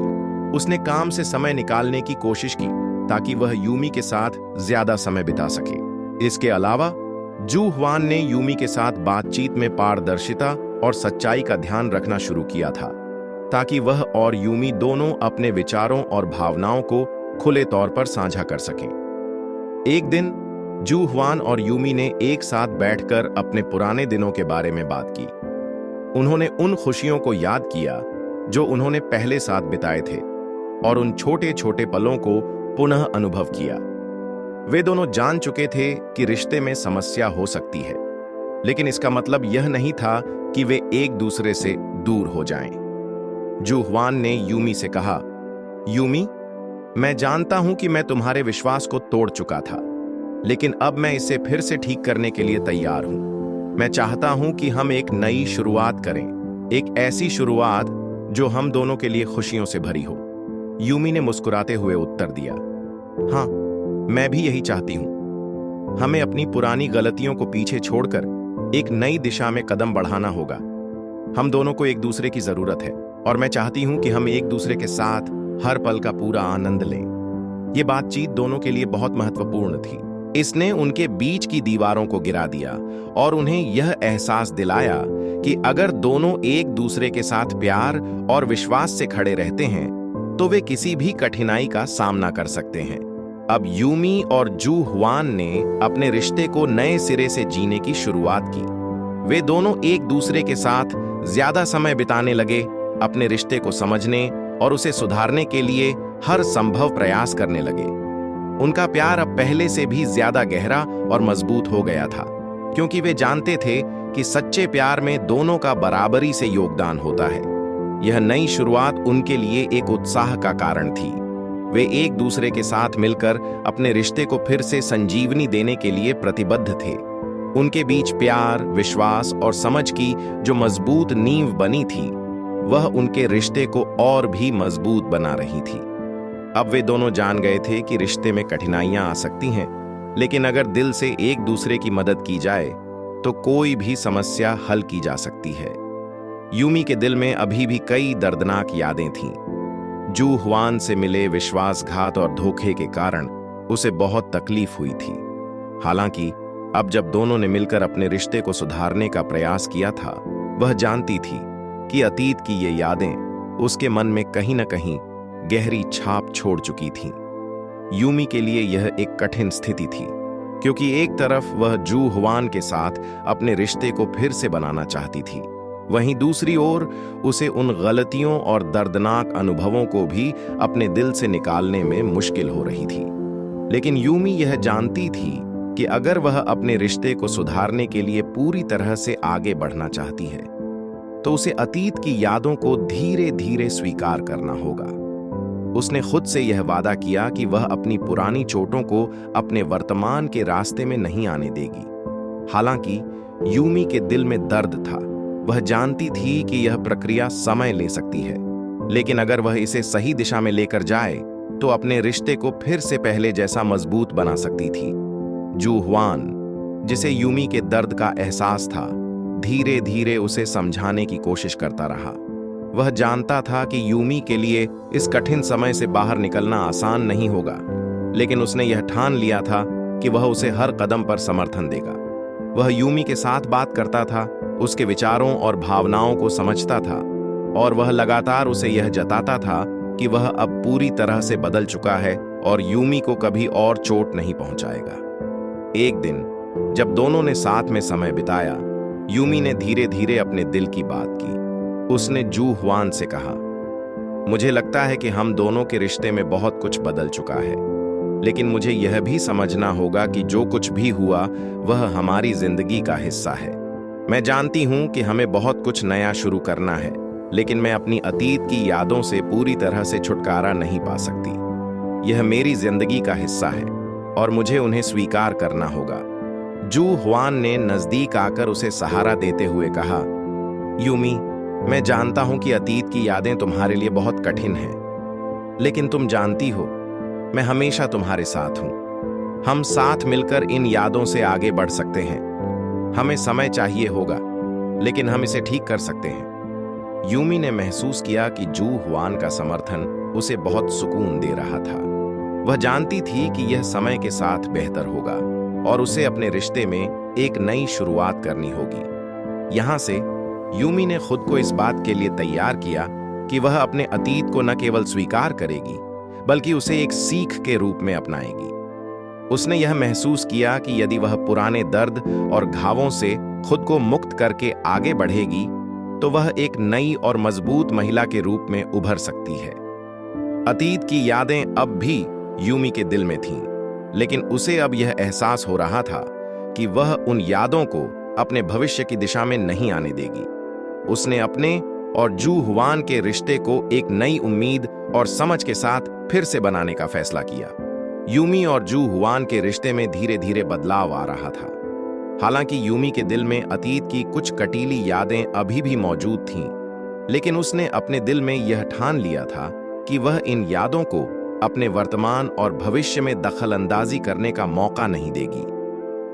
[SPEAKER 1] उसने काम से समय निकालने की कोशिश की ताकि वह यूमी के साथ ज्यादा समय बिता सके। इसके अलावा जू हवान ने यूमी के साथ बातचीत में पारदर्शिता और सच्चाई का ध्यान रखना शुरू किया था, ताकि वह और यूमी दोनों अपने विचारों और भावनाओं को खुले तौर पर साझा कर सकें। एक दिन जू हवान और यूमी ने एक साथ बैठकर अपने पुराने दिनों के बारे में बात की। उन्होंने उन खुशियों को याद किया जो उन्होंने पहले साथ बिताए थे और उन छोटे छोटे पलों को पुनः अनुभव किया। वे दोनों जान चुके थे कि रिश्ते में समस्या हो सकती है, लेकिन इसका मतलब यह नहीं था कि वे एक दूसरे से दूर हो जाएं। जू हवान ने यूमी से कहा, यूमी, मैं जानता हूं कि मैं तुम्हारे विश्वास को तोड़ चुका था, लेकिन अब मैं इसे फिर से ठीक करने के लिए तैयार हूं। मैं चाहता हूं कि हम एक नई शुरुआत करें, एक ऐसी शुरुआत जो हम दोनों के लिए खुशियों से भरी हो। यूमी ने मुस्कुराते हुए उत्तर दिया, हाँ, मैं भी यही चाहती हूं। हमें अपनी पुरानी गलतियों को पीछे छोड़कर एक नई दिशा में कदम बढ़ाना होगा। हम दोनों को एक दूसरे की जरूरत है और मैं चाहती हूं कि हम एक दूसरे के साथ हर पल का पूरा आनंद लें। ये बातचीत दोनों के लिए बहुत महत्वपूर्ण थी। इसने उनके बीच की दीवारों को गिरा दिया और उन्हें यह एहसास दिलाया कि अगर दोनों एक दूसरे के साथ प्यार और विश्वास से खड़े रहते हैं तो वे किसी भी कठिनाई का सामना कर सकते हैं। अब यूमी और जू हुआन ने अपने रिश्ते को नए सिरे से जीने की शुरुआत की। वे दोनों एक दूसरे के साथ ज्यादा समय बिताने लगे, अपने रिश्ते को समझने और उसे सुधारने के लिए हर संभव प्रयास करने लगे। उनका प्यार अब पहले से भी ज्यादा गहरा और मजबूत हो गया था, क्योंकि वे जानते थे कि सच्चे प्यार में दोनों का बराबरी से योगदान होता है। यह नई शुरुआत उनके लिए एक उत्साह का कारण थी। वे एक दूसरे के साथ मिलकर अपने रिश्ते को फिर से संजीवनी देने के लिए प्रतिबद्ध थे। उनके बीच प्यार, विश्वास और समझ की जो मजबूत नींव बनी थी, वह उनके रिश्ते को और भी मजबूत बना रही थी। अब वे दोनों जान गए थे कि रिश्ते में कठिनाइयां आ सकती हैं, लेकिन अगर दिल से एक दूसरे की मदद की जाए तो कोई भी समस्या हल की जा सकती है। यूमी के दिल में अभी भी कई दर्दनाक यादें थीं। जू हुआन से मिले विश्वासघात और धोखे के कारण उसे बहुत तकलीफ हुई थी। हालांकि अब जब दोनों ने मिलकर अपने रिश्ते को सुधारने का प्रयास किया था, वह जानती थी कि अतीत की ये यादें उसके मन में कहीं न कहीं गहरी छाप छोड़ चुकी थीं। यूमी के लिए यह एक कठिन स्थिति थी, क्योंकि एक तरफ वह जू हुआन के साथ अपने रिश्ते को फिर से बनाना चाहती थी, वहीं दूसरी ओर उसे उन गलतियों और दर्दनाक अनुभवों को भी अपने दिल से निकालने में मुश्किल हो रही थी। लेकिन यूमी यह जानती थी कि अगर वह अपने रिश्ते को सुधारने के लिए पूरी तरह से आगे बढ़ना चाहती है तो उसे अतीत की यादों को धीरे धीरे स्वीकार करना होगा। उसने खुद से यह वादा किया कि वह अपनी पुरानी चोटों को अपने वर्तमान के रास्ते में नहीं आने देगी। हालांकि यूमी के दिल में दर्द था। वह जानती थी कि यह प्रक्रिया समय ले सकती है, लेकिन अगर वह इसे सही दिशा में लेकर जाए तो अपने रिश्ते को फिर से पहले जैसा मजबूत बना सकती थी। जू हुआन, जिसे यूमी के दर्द का एहसास था, धीरे धीरे उसे समझाने की कोशिश करता रहा। वह जानता था कि यूमी के लिए इस कठिन समय से बाहर निकलना आसान नहीं होगा, लेकिन उसने यह ठान लिया था कि वह उसे हर कदम पर समर्थन देगा। वह यूमी के साथ बात करता था, उसके विचारों और भावनाओं को समझता था, और वह लगातार उसे यह जताता था कि वह अब पूरी तरह से बदल चुका है और यूमी को कभी और चोट नहीं पहुंचाएगा। एक दिन जब दोनों ने साथ में समय बिताया, यूमी ने धीरे धीरे अपने दिल की बात की। उसने जू हुआन से कहा, मुझे लगता है कि हम दोनों के रिश्ते में बहुत कुछ बदल चुका है, लेकिन मुझे यह भी समझना होगा कि जो कुछ भी हुआ वह हमारी जिंदगी का हिस्सा है। मैं जानती हूं कि हमें बहुत कुछ नया शुरू करना है, लेकिन मैं अपनी अतीत की यादों से पूरी तरह से छुटकारा नहीं पा सकती। यह मेरी जिंदगी का हिस्सा है और मुझे उन्हें स्वीकार करना होगा। जू हुआन ने नजदीक आकर उसे सहारा देते हुए कहा, यूमी, मैं जानता हूं कि अतीत की यादें तुम्हारे लिए बहुत कठिन हैं, लेकिन तुम जानती हो, मैं हमेशा तुम्हारे साथ हूं। हम साथ मिलकर इन यादों से आगे बढ़ सकते हैं। हमें समय चाहिए होगा, लेकिन हम इसे ठीक कर सकते हैं। यूमी ने महसूस किया कि जू हुआन का समर्थन उसे बहुत सुकून दे रहा था। वह जानती थी कि यह समय के साथ बेहतर होगा और उसे अपने रिश्ते में एक नई शुरुआत करनी होगी। यहां से यूमी ने खुद को इस बात के लिए तैयार किया कि वह अपने अतीत को न केवल स्वीकार करेगी, बल्कि उसे एक सीख के रूप में अपनाएगी। उसने यह महसूस किया कि यदि वह पुराने दर्द और घावों से खुद को मुक्त करके आगे बढ़ेगी, तो वह एक नई और मजबूत महिला के रूप में उभर सकती है। अतीत की यादें अब भी यूमी के दिल में थीं, लेकिन उसे अब यह एहसास हो रहा था कि वह उन यादों को अपने भविष्य की दिशा में नहीं आने देगी। उसने अपने और जू हुआन के रिश्ते को एक नई उम्मीद और समझ के साथ फिर से बनाने का फैसला किया। यूमी और जू हुआन के रिश्ते में धीरे धीरे बदलाव आ रहा था। हालांकि यूमी के दिल में अतीत की कुछ कटीली यादें अभी भी मौजूद थीं, लेकिन उसने अपने दिल में यह ठान लिया था कि वह इन यादों को अपने वर्तमान और भविष्य में दखलंदाजी करने का मौका नहीं देगी।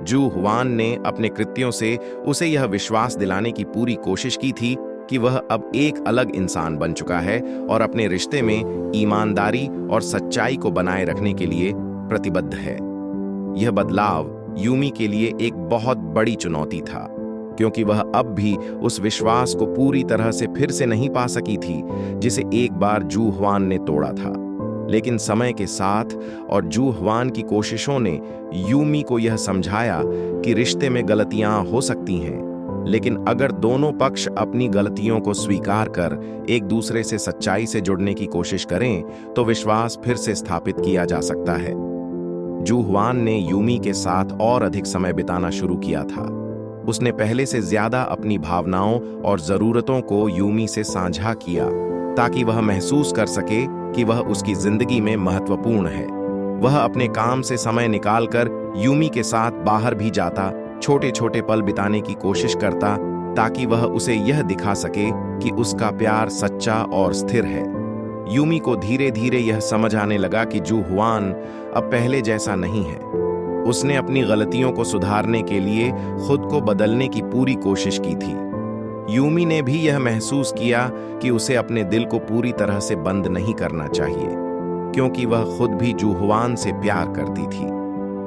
[SPEAKER 1] जू हुआन ने अपने कृत्यों से उसे यह विश्वास दिलाने की पूरी कोशिश की थी कि वह अब एक अलग इंसान बन चुका है और अपने रिश्ते में ईमानदारी और सच्चाई को बनाए रखने के लिए प्रतिबद्ध है। यह बदलाव यूमी के लिए एक बहुत बड़ी चुनौती था, क्योंकि वह अब भी उस विश्वास को पूरी तरह से फिर से नहीं पा सकी थी जिसे एक बार जू हुआन ने तोड़ा था। लेकिन समय के साथ और जू हुआन की कोशिशों ने यूमी को यह समझाया कि रिश्ते में गलतियां हो सकती हैं, लेकिन अगर दोनों पक्ष अपनी गलतियों को स्वीकार कर एक दूसरे से सच्चाई से जुड़ने की कोशिश करें तो विश्वास फिर से स्थापित किया जा सकता है। जू हुआन ने यूमी के साथ और अधिक समय बिताना शुरू किया था। उसने पहले से ज्यादा अपनी भावनाओं और जरूरतों को यूमी से साझा किया ताकि वह महसूस कर सके कि वह उसकी जिंदगी में महत्वपूर्ण है। वह अपने काम से समय निकालकर यूमी के साथ बाहर भी जाता, छोटे छोटे पल बिताने की कोशिश करता ताकि वह उसे यह दिखा सके कि उसका प्यार सच्चा और स्थिर है। यूमी को धीरे धीरे यह समझ आने लगा कि जू हुआन अब पहले जैसा नहीं है। उसने अपनी गलतियों को सुधारने के लिए खुद को बदलने की पूरी कोशिश की थी। यूमी ने भी यह महसूस किया कि उसे अपने दिल को पूरी तरह से बंद नहीं करना चाहिए, क्योंकि वह खुद भी जू हुआन से प्यार करती थी।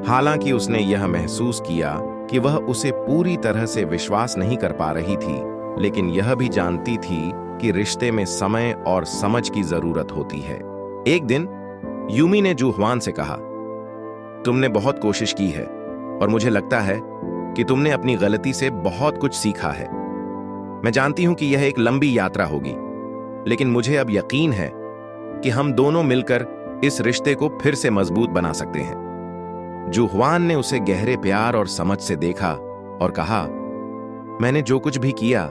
[SPEAKER 1] हालांकि उसने यह महसूस किया कि वह उसे पूरी तरह से विश्वास नहीं कर पा रही थी, लेकिन यह भी जानती थी कि रिश्ते में समय और समझ की जरूरत होती है। एक दिन यूमी ने जू हुआन से कहा, तुमने बहुत कोशिश की है और मुझे लगता है कि तुमने अपनी गलती से बहुत कुछ सीखा है। मैं जानती हूं कि यह एक लंबी यात्रा होगी, लेकिन मुझे अब यकीन है कि हम दोनों मिलकर इस रिश्ते को फिर से मजबूत बना सकते हैं। जू हुआन ने उसे गहरे प्यार और समझ से देखा और कहा, मैंने जो कुछ भी किया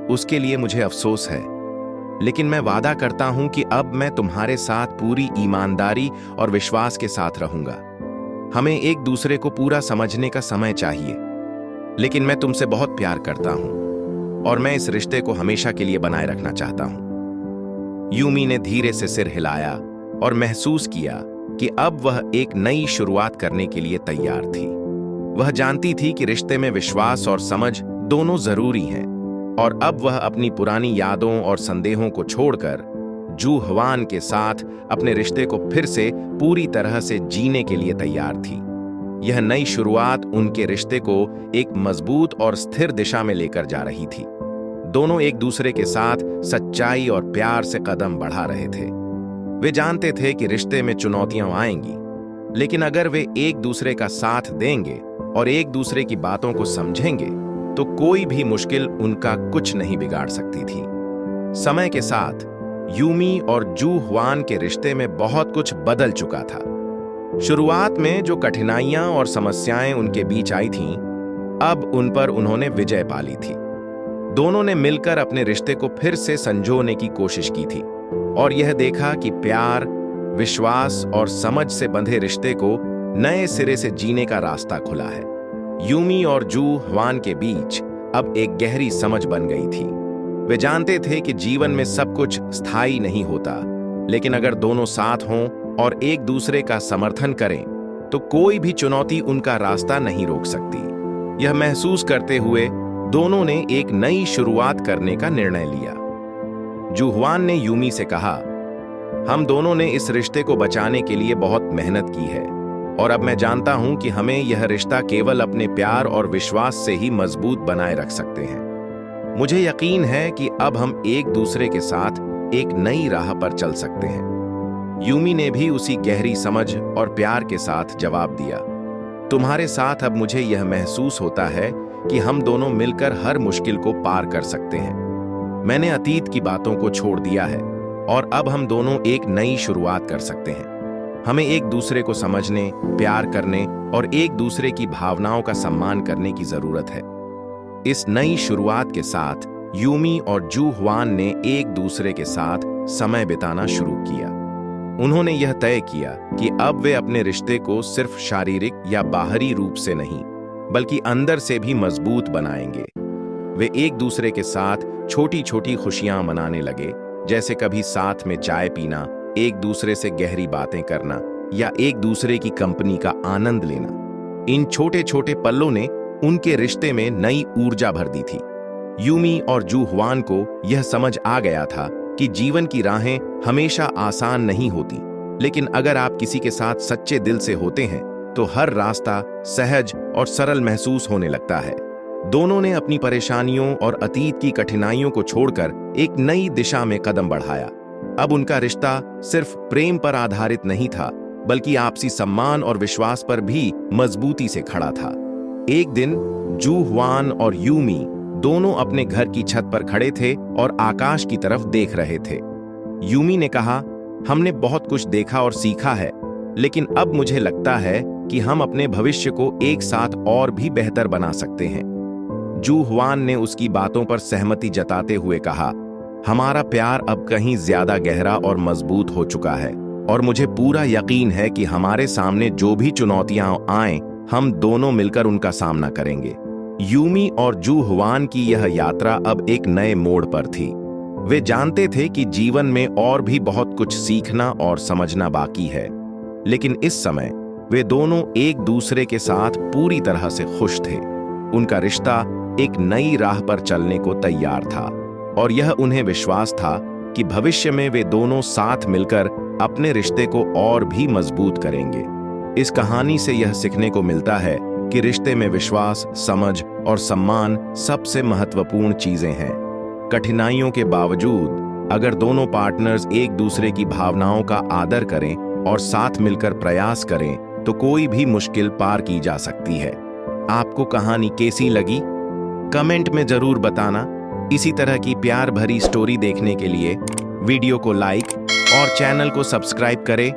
[SPEAKER 1] उसके लिए मुझे अफसोस है, लेकिन मैं वादा करता हूं कि अब मैं तुम्हारे साथ पूरी ईमानदारी और विश्वास के साथ रहूंगा। हमें एक दूसरे को पूरा समझने का समय चाहिए, लेकिन मैं तुमसे बहुत प्यार करता हूं और मैं इस रिश्ते को हमेशा के लिए बनाए रखना चाहता हूं। यूमी ने धीरे से सिर हिलाया और महसूस किया कि अब वह एक नई शुरुआत करने के लिए तैयार थी। वह जानती थी कि रिश्ते में विश्वास और समझ दोनों जरूरी हैं, और अब वह अपनी पुरानी यादों और संदेहों को छोड़कर जू हुआन के साथ अपने रिश्ते को फिर से पूरी तरह से जीने के लिए तैयार थी। यह नई शुरुआत उनके रिश्ते को एक मजबूत और स्थिर दिशा में लेकर जा रही थी। दोनों एक दूसरे के साथ सच्चाई और प्यार से कदम बढ़ा रहे थे। वे जानते थे कि रिश्ते में चुनौतियां आएंगी, लेकिन अगर वे एक दूसरे का साथ देंगे और एक दूसरे की बातों को समझेंगे तो कोई भी मुश्किल उनका कुछ नहीं बिगाड़ सकती थी। समय के साथ यूमी और जू हुआन के रिश्ते में बहुत कुछ बदल चुका था। शुरुआत में जो कठिनाइयां और समस्याएं उनके बीच आई थीं, अब उन पर उन्होंने विजय पा ली थी। दोनों ने मिलकर अपने रिश्ते को फिर से संजोने की कोशिश की थी और यह देखा कि प्यार, विश्वास और समझ से बंधे रिश्ते को नए सिरे से जीने का रास्ता खुला है। यूमी और जू हुआन के बीच अब एक गहरी समझ बन गई थी। वे जानते थे कि जीवन में सब कुछ स्थायी नहीं होता, लेकिन अगर दोनों साथ हों और एक दूसरे का समर्थन करें तो कोई भी चुनौती उनका रास्ता नहीं रोक सकती। यह महसूस करते हुए दोनों ने एक नई शुरुआत करने का निर्णय लिया। जू हुआन ने यूमी से कहा, हम दोनों ने इस रिश्ते को बचाने के लिए बहुत मेहनत की है और अब मैं जानता हूं कि हमें यह रिश्ता केवल अपने प्यार और विश्वास से ही मजबूत बनाए रख सकते हैं। मुझे यकीन है कि अब हम एक दूसरे के साथ एक नई राह पर चल सकते हैं। यूमी ने भी उसी गहरी समझ और प्यार के साथ जवाब दिया, तुम्हारे साथ अब मुझे यह महसूस होता है कि हम दोनों मिलकर हर मुश्किल को पार कर सकते हैं। मैंने अतीत की बातों को छोड़ दिया है और अब हम दोनों एक नई शुरुआत कर सकते हैं। हमें एक दूसरे को समझने, प्यार करने और एक दूसरे की भावनाओं का सम्मान करने की जरूरत है। इस नई शुरुआत के साथ यूमी और जू हुआन ने एक दूसरे के साथ समय बिताना शुरू किया। उन्होंने यह तय किया कि अब वे अपने रिश्ते को सिर्फ शारीरिक या बाहरी रूप से नहीं, बल्कि अंदर से भी मजबूत बनाएंगे। वे एक दूसरे के साथ छोटी छोटी खुशियां मनाने लगे, जैसे कभी साथ में चाय पीना, एक दूसरे से गहरी बातें करना या एक दूसरे की कंपनी का आनंद लेना। इन छोटे छोटे पलों ने उनके रिश्ते में नई ऊर्जा भर दी थी। यूमी और जू हुआन को यह समझ आ गया था कि जीवन की राहें हमेशा आसान नहीं होती, लेकिन अगर आप किसी के साथ सच्चे दिल से होते हैं तो हर रास्ता सहज और सरल महसूस होने लगता है। दोनों ने अपनी परेशानियों और अतीत की कठिनाइयों को छोड़कर एक नई दिशा में कदम बढ़ाया। अब उनका रिश्ता सिर्फ प्रेम पर आधारित नहीं था, बल्कि आपसी सम्मान और विश्वास पर भी मजबूती से खड़ा था। एक दिन जू हुआन और यूमी दोनों अपने घर की छत पर खड़े थे और आकाश की तरफ देख रहे थे। यूमी ने कहा, हमने बहुत कुछ देखा और सीखा है, लेकिन अब मुझे लगता है कि हम अपने भविष्य को एक साथ और भी बेहतर बना सकते हैं। जू हुआन ने उसकी बातों पर सहमति जताते हुए कहा, हमारा प्यार अब कहीं ज्यादा गहरा और मजबूत हो चुका है और मुझे पूरा यकीन है कि हमारे सामने जो भी चुनौतियां आएं, हम दोनों मिलकर उनका सामना करेंगे। यूमी और जू हुआन की यह यात्रा अब एक नए मोड़ पर थी। वे जानते थे कि जीवन में और भी बहुत कुछ सीखना और समझना बाकी है, लेकिन इस समय वे दोनों एक दूसरे के साथ पूरी तरह से खुश थे। उनका रिश्ता एक नई राह पर चलने को तैयार था और यह उन्हें विश्वास था कि भविष्य में वे दोनों साथ मिलकर अपने रिश्ते को और भी मजबूत करेंगे। इस कहानी से यह सीखने को मिलता है कि रिश्ते में विश्वास, समझ और सम्मान सबसे महत्वपूर्ण चीजें हैं। कठिनाइयों के बावजूद अगर दोनों पार्टनर्स एक दूसरे की भावनाओं का आदर करें और साथ मिलकर प्रयास करें तो कोई भी मुश्किल पार की जा सकती है। आपको कहानी कैसी लगी? कमेंट में जरूर बताना। इसी तरह की प्यार भरी स्टोरी देखने के लिए वीडियो को लाइक और चैनल को सब्सक्राइब करें।